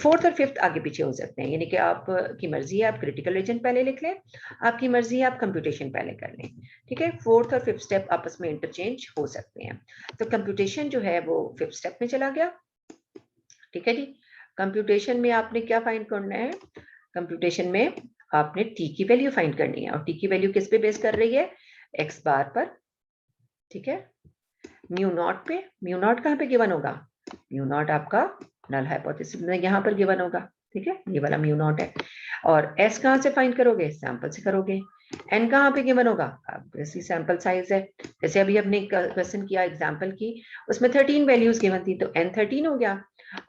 फोर्थ और फिफ्थ आगे पीछे हो सकते हैं, यानी कि आप की मर्जी है, आप क्रिटिकल रीजन पहले लिख लें, आपकी मर्जी है आप कंप्यूटेशन पहले कर लें। ठीक है, फोर्थ और फिफ्थ स्टेप आपस में इंटरचेंज हो सकते हैं। तो कंप्यूटेशन जो है वो फिफ्थ स्टेप में चला गया। ठीक है जी, कंप्यूटेशन में आपने क्या फाइंड करना है? कंप्यूटेशन में आपने टी की वैल्यू फाइंड करनी है, और टी की वैल्यू किस पे बेस कर रही है? एक्स बार पर। ठीक है, म्यू नॉट पे। म्यू नॉट कहाँ पे गिवन होगा? म्यू नॉट आपका नल हाइपोथेसिस में यहाँ पर गिवन होगा। ठीक है, ये वाला म्यू नॉट है। और एस कहाँ से फाइंड करोगे? सैंपल से करोगे। एन कहाँ पे गिवन होगा? इसी सैंपल साइज है। जैसे अभी हमने क्वेश्चन किया एग्जाम्पल की, उसमें 13 वैल्यूज गिवन थी, तो एन 13 हो गया,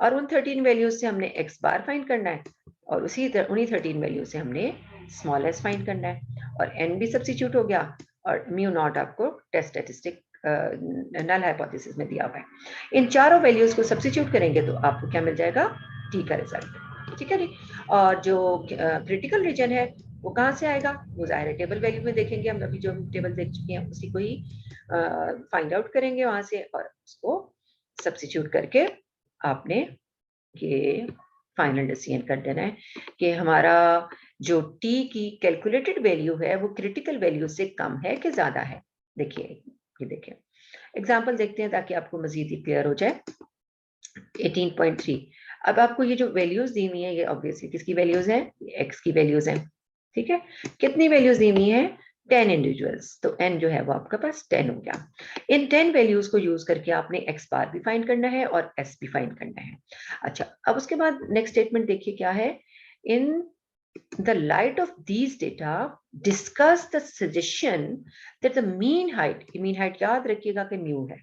और उन 13 वैल्यूज से हमने एक्स बार फाइंड करना है, और उन्हीं 13 वैल्यू से हमने स्मॉल एस फाइंड करना है, और एन भी सब्स्टिट्यूट हो गया, और म्यू नॉट आपको टेस्ट स्टैटिस्टिक नल हाइपोथेसिस में दिया हुआ है। इन चारों वैल्यूज को सब्स्टिट्यूट करेंगे तो आपको क्या मिल जाएगा? टी का रिजल्ट। ठीक है जी, और जो क्रिटिकल रीजन है वो कहाँ से आएगा? वो जाहिर है टेबल वैल्यू में देखेंगे, हम अभी जो टेबल देख चुके हैं उसी को ही फाइंड आउट करेंगे वहां से, और उसको सब्स्टिट्यूट करके आपने ये फाइनल डिसीजन कर देना है कि हमारा जो टी की कैलकुलेटेड वैल्यू है वो क्रिटिकल वैल्यू से कम है कि ज्यादा है। देखिए ये देखिए एग्जाम्पल देखते हैं ताकि आपको मजीद क्लियर हो जाए। 18.3, अब आपको ये जो वैल्यूज दी हुई है ये ऑब्वियसली किसकी वैल्यूज हैं, एक्स की वैल्यूज हैं, ठीक है। कितनी वैल्यूज दी हुई है, 10 इंडिविजुअल्स, तो n जो है वो आपके पास 10 हो गया। इन 10 वैल्यूज को यूज करके आपने x बार भी फाइंड करना है और s भी फाइंड करना है। अच्छा, अब उसके बाद नेक्स्ट स्टेटमेंट देखिए क्या है, इन the light of these data discuss the suggestion that the mean height याद रखिएगा कि म्यू है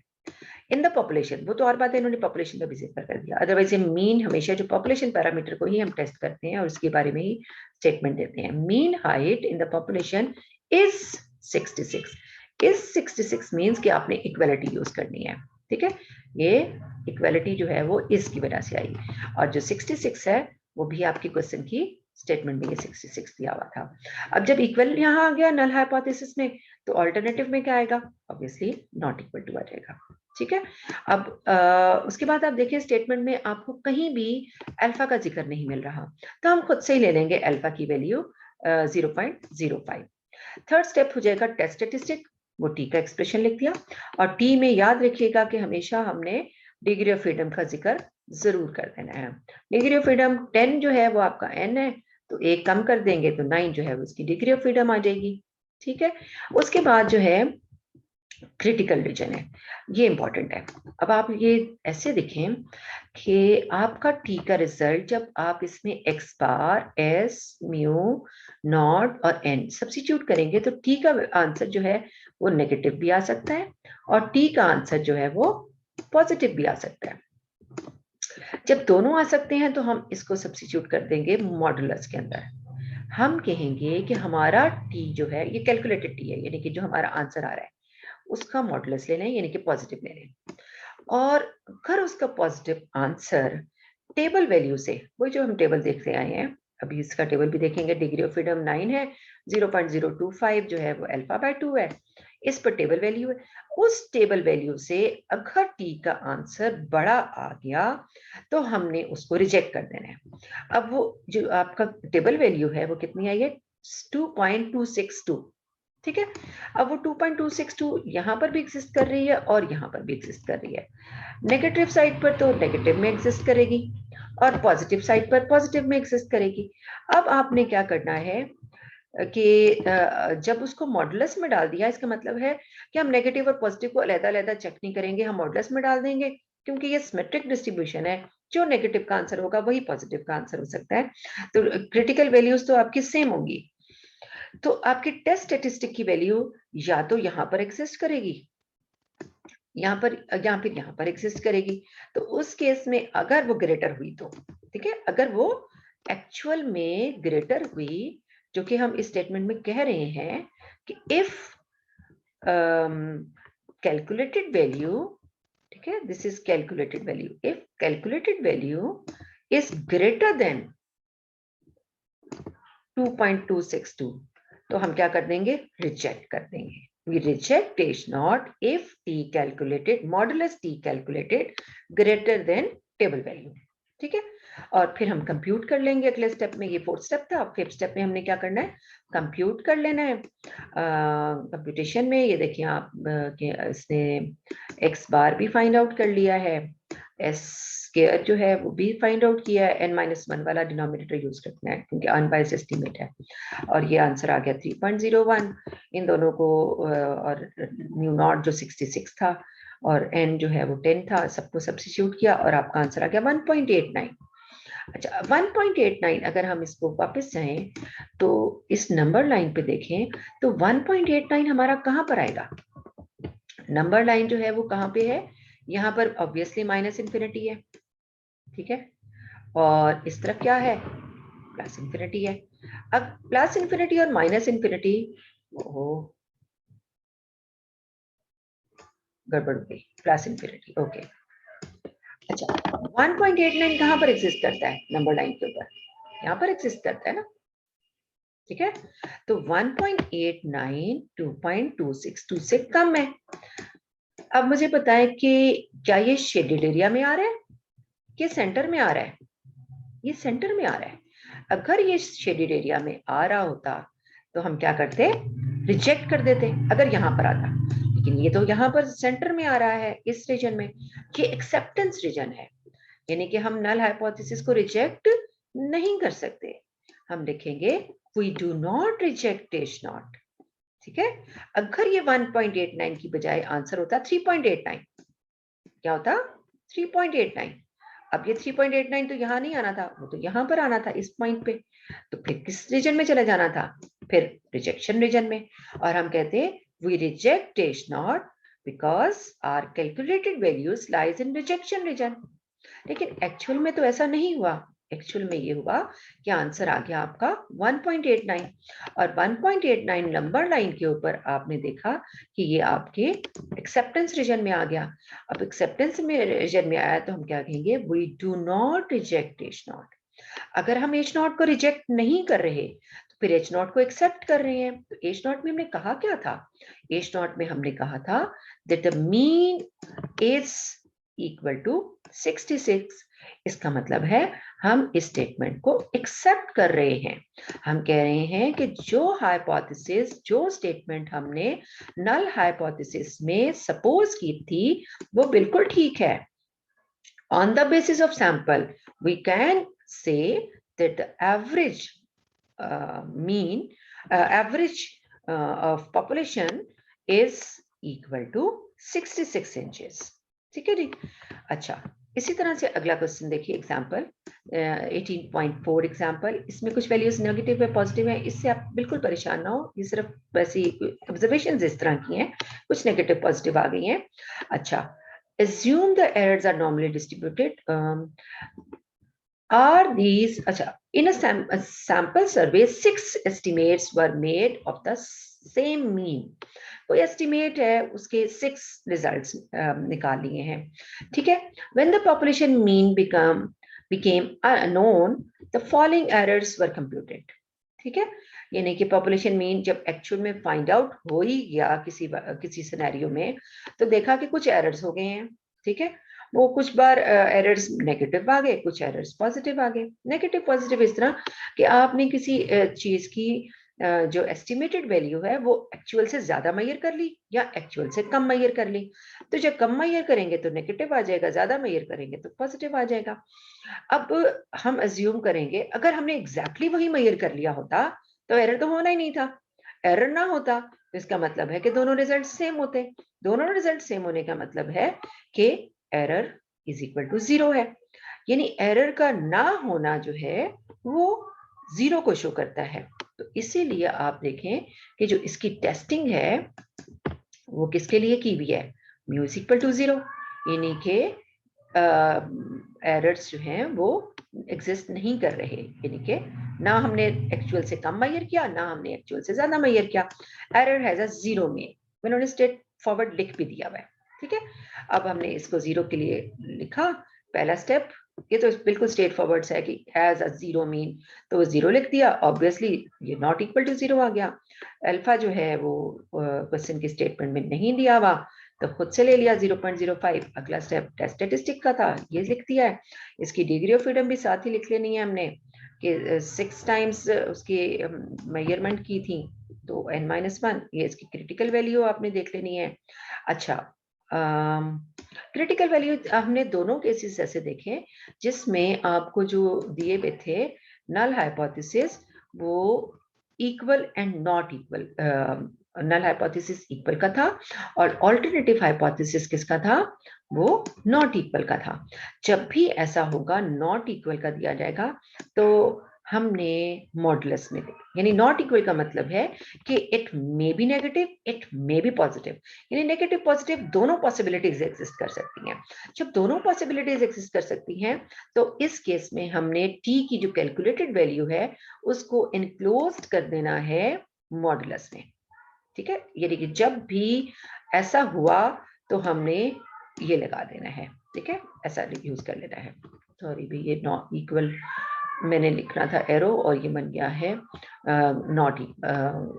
इन द पॉपुलेशन, वो तो और बात है इन्होंने पॉपुलेशन का भी जिक्र कर दिया, अदरवाइज मीन हमेशा जो पॉपुलेशन पैरामीटर को ही हम टेस्ट करते हैं और उसके बारे में ही स्टेटमेंट देते हैं। Mean height in the population is 66, is 66 means कि आपने इक्वालिटी यूज करनी है, ठीक है। ये इक्वालिटी जो है वो इसकी वजह से आई, और जो 66 है वो भी आपकी क्वेश्चन की स्टेटमेंट में ये 66 दिया हुआ था। अब जब इक्वल यहाँ आ गया नल हाइपोथेसिस में, तो ऑल्टरनेटिव में क्या आएगा, ऑब्वियसली नॉट इक्वल टू आ जाएगा, ठीक है। अब उसके बाद आप देखिए स्टेटमेंट में आपको कहीं भी अल्फा का जिक्र नहीं मिल रहा, तो हम खुद से ही ले लेंगे अल्फा की वैल्यू 0.05। थर्ड स्टेप हो जाएगा टेस्ट स्टेटिस्टिक, वो टी का एक्सप्रेशन लिख दिया, और टी में याद रखिएगा कि हमेशा हमने डिग्री ऑफ फ्रीडम का जिक्र जरूर कर देना है। डिग्री ऑफ फ्रीडम 10 जो है वो आपका n है, तो एक कम कर देंगे तो 9 जो है वो उसकी डिग्री ऑफ फ्रीडम आ जाएगी, ठीक है। उसके बाद जो है क्रिटिकल रीजन है, ये इंपॉर्टेंट है। अब आप ये ऐसे देखें कि आपका टी का रिजल्ट जब आप इसमें x bar, S, mu, not और एन सब्स्टिट्यूट करेंगे तो टी का आंसर जो है वो नेगेटिव भी आ सकता है और टी का आंसर जो है वो पॉजिटिव भी आ सकता है। जब दोनों आ सकते हैं तो हम इसको सब्स्टिट्यूट कर देंगे मॉडुलस के अंदर। हम कहेंगे कि हमारा टी जो है ये कैलकुलेटेड टी है, यानी कि जो हमारा आंसर आ रहा है उसका मॉडुलस लेना है, यानी कि पॉजिटिव लेना है। और अगर उसका पॉजिटिव आंसर टेबल वैल्यू से, वो जो हम टेबल देखते आए हैं, अभी इसका टेबल भी देखेंगे, डिग्री ऑफ फ्रीडम 9 है, 0.025 जो है वो अल्फा बाय 2 है, इस पर टेबल वैल्यू है। उस टेबल वैल्यू से अगर टी का आंसर बड़ा आ गया तो हमने उसको रिजेक्ट कर देना है। अब वो जो आपका टेबल वैल्यू है वो कितनी आई है, 2.262, ठीक है। अब वो 2.262 यहाँ पर भी एग्जिस्ट कर रही है और यहाँ पर भी एग्जिस्ट कर रही है। नेगेटिव साइड पर तो नेगेटिव में एग्जिस्ट करेगी और पॉजिटिव साइड पर पॉजिटिव में एग्जिस्ट करेगी। अब आपने क्या करना है कि जब उसको मॉडुलस में डाल दिया, इसका मतलब है कि हम नेगेटिव और पॉजिटिव को अलग-अलग चेक नहीं करेंगे, हम मॉडुलस में डाल देंगे, क्योंकि ये सिमेट्रिक डिस्ट्रीब्यूशन है, जो नेगेटिव का आंसर होगा वही पॉजिटिव का आंसर हो सकता है। तो क्रिटिकल वैल्यूज तो आपकी सेम होंगी, तो आपकी टेस्ट स्टेटिस्टिक की वैल्यू या तो यहां पर एग्जिस्ट करेगी, यहाँ पर, या फिर यहाँ पर एग्जिस्ट करेगी। तो उस केस में अगर वो ग्रेटर हुई तो, ठीक है, अगर वो एक्चुअल में ग्रेटर हुई, जो कि हम इस स्टेटमेंट में कह रहे हैं कि इफ कैलकुलेटेड वैल्यू, ठीक है, this is calculated value, if calculated value is greater than 2.262, तो हम क्या कर देंगे, रिजेक्ट कर देंगे। We reject H naught if t calculated modulus t calculated greater than table value, ठीक है। और फिर हम कंप्यूट कर लेंगे अगले स्टेप में, ये फोर्थ स्टेप था। फिफ्थ स्टेप में हमने क्या करना है, कंप्यूट कर लेना है। कंप्यूटेशन में ये देखिए आप कि इसने x बार भी फाइंड आउट कर लिया है, s स्क्वायर जो है वो भी फाइंड आउट किया है, n-1 वाला डिनोमिनेटर यूज करना है क्योंकि अनबायस्ड एस्टीमेट है, और ये आंसर आ गया 3.01 इन दोनों को। और म्यू नॉट जो 66 था और n जो है वो 10 था, सबको सब्स्टिट्यूट किया और आपका आंसर आ गया 1.89। अच्छा, 1.89 अगर हम इसको वापस जाएं तो इस नंबर लाइन पे देखें तो 1.89 हमारा कहां पर आएगा, नंबर लाइन जो है वो कहां पे है, यहाँ पर ऑब्वियसली माइनस इन्फिनिटी है, ठीक है, और इस तरफ क्या है, प्लस इन्फिनिटी है। अब प्लस इन्फिनिटी और माइनस इन्फिनिटी, गड़बड़ हो गई, प्लस इन्फिनिटी, ओके। अच्छा, 1.89 कहां पर एग्जिस्ट करता है, नंबर लाइन के ऊपर, यहाँ पर एग्जिस्ट करता है ना, ठीक है। तो 1.89 2.262 से कम है। अब मुझे बताएं कि क्या ये शेडेड एरिया में आ रहा है कि सेंटर में आ रहा है, ये सेंटर में आ रहा है। अगर ये शेडेड एरिया में आ रहा होता तो हम क्या करते, रिजेक्ट कर देते अगर यहाँ पर आता, लेकिन ये तो यहाँ पर सेंटर में आ रहा है इस रीजन में, ये एक्सेप्टेंस रीजन है, यानी कि हम नल हाइपोथेसिस को रिजेक्ट नहीं कर सकते। हम लिखेंगे we do not reject H not, ठीक है। अगर ये 1.89 की बजाय आंसर होता 3.89, क्या होता 3.89। अब ये 3.89 तो यहाँ नहीं आना था, वो तो यहाँ पर आना था इस पॉइंट पे, तो फिर किस रीजन में चला जाना था, फिर रिजेक्शन रीजन में। और हम कहते हैं we reject H not because our calculated values lies in rejection region. लेकिन एक्चुअल में तो ऐसा नहीं हुआ, एक्चुअल में ये हुआ कि आंसर आ गया आपका 1.89, और 1.89 नंबर लाइन के ऊपर आपने देखा कि ये आपके एक्सेप्टेंस रीजन में आ गया। अब एक्सेप्टेंस में रीजन में आया तो हम क्या कहेंगे, we do not reject H not. अगर हम H नॉट को रिजेक्ट नहीं कर रहे तो फिर H नॉट को एक्सेप्ट कर रहे हैं। तो H नॉट में हमने कहा क्या था, H नॉट में हमने कहा था that the mean is equal to 66। इसका मतलब है हम इस स्टेटमेंट को एक्सेप्ट कर रहे हैं। हम कह रहे हैं कि जो हाइपोथेसिस, जो स्टेटमेंट हमने नल हाइपोथेसिस में सपोज की थी वो बिल्कुल ठीक है। On the basis of sample, we can say that the average average of population is equal to 66 inches. ठीक है जी। अच्छा, इसी तरह से अगला क्वेश्चन देखिए, एग्जाम्पल 18.4 एग्जाम्पल। इसमें कुछ वैल्यूज नेगेटिव है, पॉजिटिव है, इससे आप बिल्कुल परेशान ना हो, ये सिर्फ वैसी ऑब्जर्वेशन इस तरह की हैं, कुछ नेगेटिव पॉजिटिव आ गई हैं। अच्छा, assume the errors are normally distributed. Are these, अच्छा, in a sample survey 6 estimates were made of the same mean. कोई एस्टिमेट है, उसके 6 रिजल्ट्स निकाल लिए हैं, ठीक है। When the population mean became unknown, the following errors were computed. ठीक है, यानी कि पॉपुलेशन मीन जब एक्चुअल में फाइंड आउट हो ही गया किसी सिनेरियो में, तो देखा कि कुछ एरर्स हो गए हैं, ठीक है। वो कुछ बार एरर्स नेगेटिव आ गए, कुछ एरर्स पॉजिटिव आ गए। नेगेटिव पॉजिटिव इस तरह कि आपने किसी चीज की जो एस्टिमेटेड वैल्यू है वो एक्चुअल से ज्यादा मेजर कर ली या एक्चुअल से कम मेजर कर ली। तो जब कम मेजर करेंगे तो नेगेटिव आ जाएगा, ज्यादा मेजर करेंगे तो पॉजिटिव आ जाएगा। अब हम अज्यूम करेंगे अगर हमने एग्जैक्टली वही मेजर कर लिया होता तो एरर तो होना ही नहीं था। एरर ना होता तो इसका मतलब है कि दोनों रिजल्ट सेम होते। दोनों रिजल्ट सेम होने का मतलब है कि एरर इज इक्वल टू 0 है, यानी एरर का ना होना जो है वो 0 को शो करता है। तो इसीलिए आप देखें कि जो इसकी टेस्टिंग है वो किसके लिए की हुई है, म्यू इज इक्वल टू 0, यानी कि एरर्स जो हैं वो एग्जिस्ट नहीं कर रहे, यानी कि ना हमने एक्चुअल से कम मेजर किया, ना हमने एक्चुअल से ज्यादा मेजर किया। एरर हैज अ 0 में, उन्होंने स्ट्रेट फॉरवर्ड लिख भी दिया हुआ है, ठीक है। अब हमने इसको 0 के लिए लिखा, पहला स्टेप, ये तो बिल्कुल स्ट्रेट फॉरवर्ड है कि हैज अ 0 मीन, तो वो 0 लिख दिया, ऑब्वियसली ये नॉट इक्वल टू 0 आ गया। अल्फा जो है वो क्वेश्चन की स्टेटमेंट में नहीं दिया हुआ, तो खुद से ले लिया 0.05। अगला स्टेप टेस्ट स्टैटिस्टिक का था, ये लिख दिया है। इसकी डिग्री ऑफ फ्रीडम भी साथ ही लिख लेनी है हमने कि 6 टाइम्स उसकी मेजरमेंट की थी, तो n-1, ये इसकी क्रिटिकल वैल्यू आपने देख लेनी है। अच्छा, क्रिटिकल वैल्यू हमने दोनों केसेस ऐसे देखे जिसमें आपको जो दिए हुए थे नल हाइपोथेसिस वो equal and not equal, null hypothesis equal का था और ऑल्टरनेटिव हाइपोथेसिस किसका था, वो नॉट इक्वल का था। जब भी ऐसा होगा नॉट इक्वल का दिया जाएगा तो हमने मॉडुलस में देखा, यानी नॉट इक्वल का मतलब है कि it may be negative, it may be positive, यानी नेगेटिव पॉजिटिव दोनों पॉसिबिलिटीज एग्जिस्ट कर सकती हैं। जब दोनों पॉसिबिलिटीज एग्जिस्ट कर सकती हैं तो इस केस में हमने टी की जो कैलकुलेटेड वैल्यू है उसको इनक्लोज्ड कर देना है मॉडुलस में, ठीक है। यानी कि जब भी ऐसा हुआ तो हमने ये लगा देना है, ठीक है, ऐसा यूज कर लेना है। सॉरी भी, ये नॉट इक्वल मैंने लिखना था एरो और ये बन गया है नॉट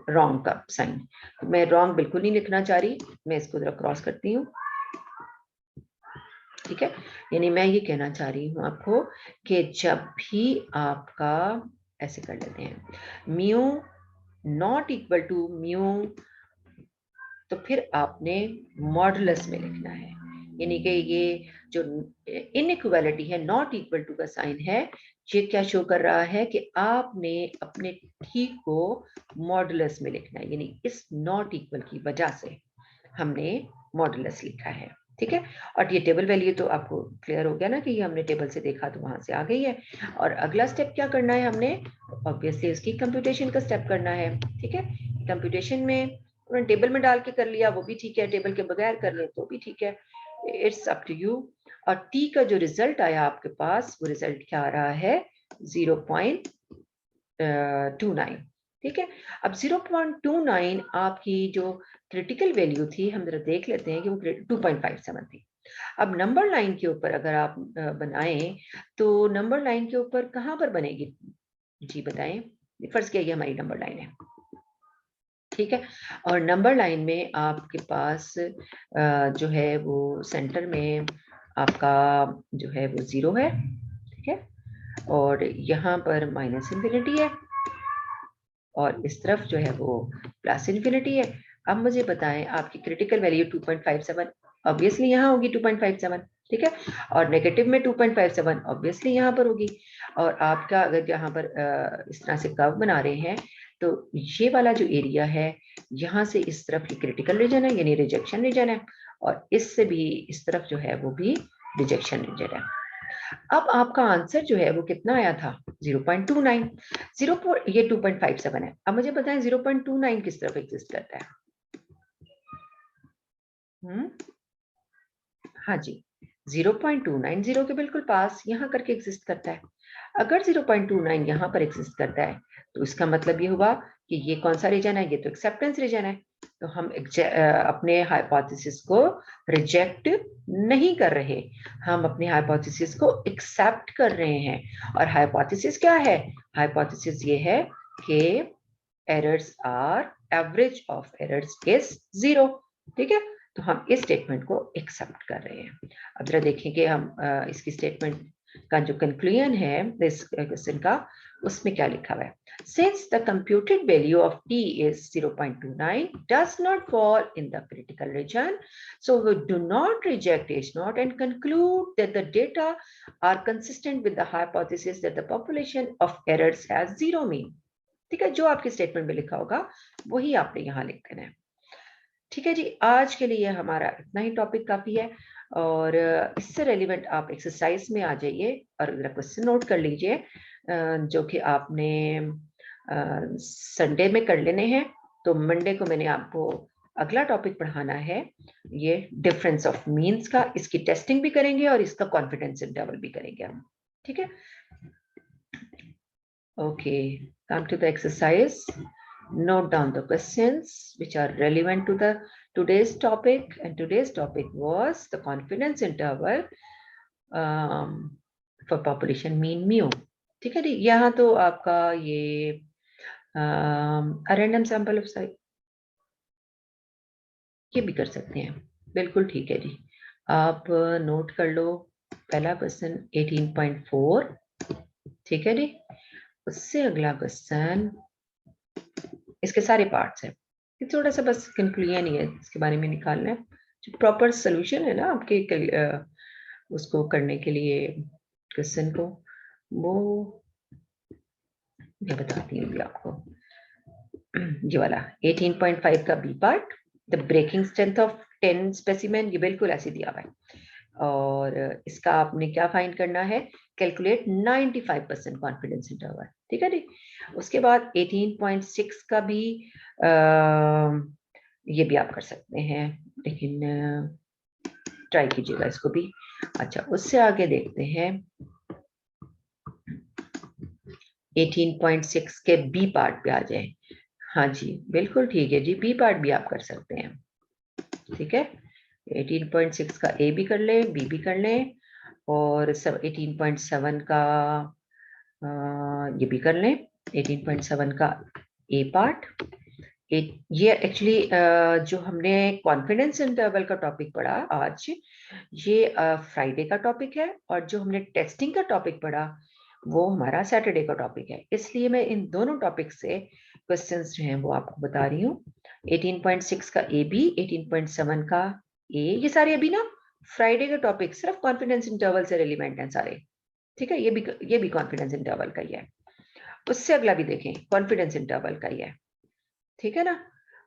रॉन्ग का साइन। मैं रॉन्ग बिल्कुल नहीं लिखना चाह रही, मैं इसको जरा क्रॉस करती हूँ। ठीक है, यानी मैं ये कहना चाह रही हूँ आपको कि जब भी आपका, ऐसे कर लेते हैं, mu not equal to mu, तो फिर आपने मॉडुलस में लिखना है, यानी कि ये जो इनइक्वालिटी है, नॉट इक्वल टू का साइन है, ये क्या शो कर रहा है कि आपने अपने टी को मॉडुलस में लिखना है, यानी इस नॉट इक्वल की वजह से हमने मॉडुलस लिखा है। ठीक है, और ये टेबल वैल्यू तो आपको क्लियर हो गया ना कि ये हमने टेबल से देखा तो वहां से आ गई है। और अगला स्टेप क्या करना है, हमने ऑब्वियसली उसकी कंप्यूटेशन का स्टेप करना है। ठीक है, कंप्यूटेशन में उन्होंने टेबल में डाल के कर लिया वो भी ठीक है, टेबल के बगैर कर ले तो भी ठीक है, इट्स अप टू यू। और टी का जो रिजल्ट आया आपके पास, वो रिजल्ट क्या आ रहा है, 0.29। ठीक है, अब 0.29 आपकी जो क्रिटिकल वैल्यू थी, हम जरा देख लेते हैं कि वो 2.57 थी। अब नंबर लाइन के ऊपर अगर आप बनाएं तो नंबर लाइन के ऊपर कहां पर बनेगी जी बताएं। फर्स्ट क्या, ये हमारी नंबर लाइन है, ठीक है, और नंबर लाइन में आपके पास जो है वो सेंटर में आपका जो है वो 0 है। ठीक है, और यहाँ पर माइनस इन्फिनिटी है और इस तरफ जो है वो प्लस इन्फिनिटी है। अब मुझे बताएं आपकी क्रिटिकल वैल्यू 2.57 ऑब्वियसली यहाँ होगी 2.57। ठीक है, और नेगेटिव में 2.57 ऑब्वियसली यहाँ पर होगी। और आपका अगर यहाँ पर इस तरह से कर्व बना रहे हैं तो ये वाला जो एरिया है यहाँ से इस तरफ की क्रिटिकल रीजन है, यानी रिजेक्शन रीजन है, और इससे भी इस तरफ जो है वो भी रिजेक्शन रीजन है। अब आपका आंसर जो है वो कितना आया था, 0.29। ये 2.57 है। अब मुझे बताएं 0.29 किस तरफ एग्जिस्ट करता है। हाँ जी, 0.29 0 के बिल्कुल पास यहाँ करके एग्जिस्ट करता है। अगर 0.29 यहाँ पर एग्जिस्ट करता है तो इसका मतलब ये हुआ कि ये कौन सा रीजन है, ये तो एक्सेप्टेंस रीजन है। तो हम अपने हाइपोथेसिस को रिजेक्ट नहीं कर रहे, हम अपने हाइपोथेसिस को एक्सेप्ट कर रहे हैं। और हाइपोथेसिस क्या है, हाइपोथेसिस ये है कि errors are, average of errors is 0। ठीक है, तो हम इस स्टेटमेंट को एक्सेप्ट कर रहे हैं। अब जरा देखें कि हम इसकी स्टेटमेंट का जो कंक्लूजन है इस क्वेश्चन का, उसमें क्या लिखा हुआ है। Since the computed value of t is 0.29 does not fall in the critical region, so we do not reject H0 and conclude that the data are consistent with the hypothesis that the population of errors has zero mean। ठीक है, जो आपकी statement में लिखा होगा वही आपने यहाँ लिख देना है। ठीक है जी, आज के लिए हमारा इतना ही टॉपिक काफी है, और इससे रेलिवेंट आप एक्सरसाइज में आ जाइए और क्वेश्चन नोट कर लीजिए जो कि आपने संडे में कर लेने हैं। तो मंडे को मैंने आपको अगला टॉपिक पढ़ाना है, ये डिफरेंस ऑफ मीन्स का, इसकी टेस्टिंग भी करेंगे और इसका कॉन्फिडेंस इंटरवल भी करेंगे हम। ठीक है, okay, come to the exercise. Note down the questions which are relevant to the today's topic, and today's topic was the confidence interval for population mean mu। ठीक है जी, यहाँ तो आपका ये रैंडम सैंपल ऑफ साइज ये भी कर सकते हैं, बिल्कुल ठीक है जी। आप नोट कर लो पहला क्वेश्चन 18.4। ठीक है जी, उससे अगला क्वेश्चन, इसके सारे पार्ट्स हैं, ये थोड़ा सा बस कंक्लूजन ही है, इसके बारे में निकालना है। जो प्रॉपर सोल्यूशन है ना आपके उसको करने के लिए क्वेश्चन को, वो मैं बताती हूँ आपको। ये वाला 18.5 का B part, the breaking strength of 10 specimen, ये बिल्कुल ऐसे दिया हुआ है, और इसका आपने क्या फाइंड करना है, कैलकुलेट 95% कॉन्फिडेंस इंटरवल। ठीक है जी, उसके बाद 18.6 का भी ये भी आप कर सकते हैं, लेकिन ट्राई कीजिएगा इसको भी। अच्छा, उससे आगे देखते हैं 18.6 के बी पार्ट पे आ जाए। हाँ जी, बिल्कुल ठीक है जी, बी पार्ट भी आप कर सकते हैं। ठीक है, 18.6 का ए भी कर लें, बी भी कर लें, और सब 18.7 का ये भी कर लें, 18.7 का ए पार्ट, ये एक्चुअली जो हमने कॉन्फिडेंस इंटरवल का टॉपिक पढ़ा आज, ये फ्राइडे का टॉपिक है, और जो हमने टेस्टिंग का टॉपिक पढ़ा वो हमारा सैटरडे का टॉपिक है। इसलिए मैं इन दोनों टॉपिक से क्वेश्चंस जो हैं वो आपको बता रही हूँ। 18.6 का ए बी, 18.7 का ए, ये सारे अभी ना फ्राइडे के टॉपिक सिर्फ कॉन्फिडेंस इंटरवल से रिलेवेंट हैं सारे, ठीक है। ये भी कॉन्फिडेंस इंटरवल का ही है। उससे अगला भी देखें, कॉन्फिडेंस इंटरवल का ही है, ठीक है ना।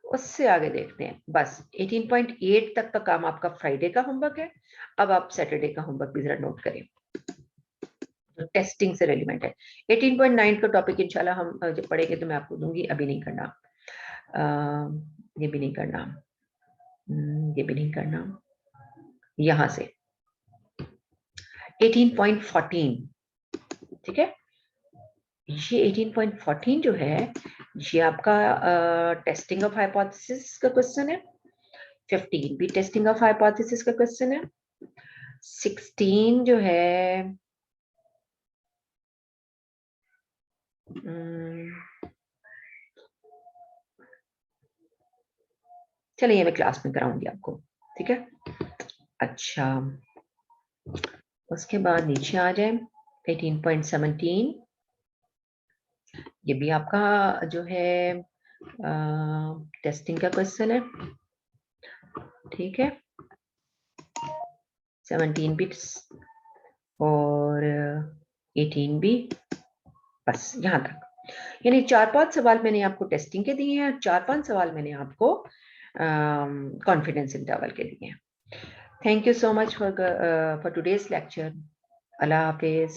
उससे आगे देखते हैं। बस 18.8 तक का काम आपका फ्राइडे का होमवर्क है। अब आप सैटरडे का होमवर्क भी जरा नोट करें, जो टेस्टिंग से रेलिवेंट है। 18.9 का टॉपिक इंशाल्लाह हम जब पढ़ेंगे तो मैं आपको दूंगी, अभी नहीं करना। ये भी नहीं करना, ये भी नहीं करना। यहां से 18.14, ठीक है। ये 18.14 जो है, ये आपका टेस्टिंग ऑफ हाइपोथेसिस का क्वेश्चन है। 15 भी टेस्टिंग ऑफ हाइपोथेसिस का क्वेश्चन है। 16 जो है चलिए मैं क्लास में कराऊंगी आपको, ठीक है। अच्छा, उसके बाद नीचे आ जाए 18.17, ये भी आपका जो है टेस्टिंग का क्वेश्चन है, ठीक है। 17 भी और 18 भी, बस यहां तक। यानी 4-5 सवाल मैंने आपको टेस्टिंग के दिए हैं, 4-5 सवाल मैंने आपको कॉन्फिडेंस इंटरवल के दिए हैं। Thank you so much for today's lecture. Allah Hafiz.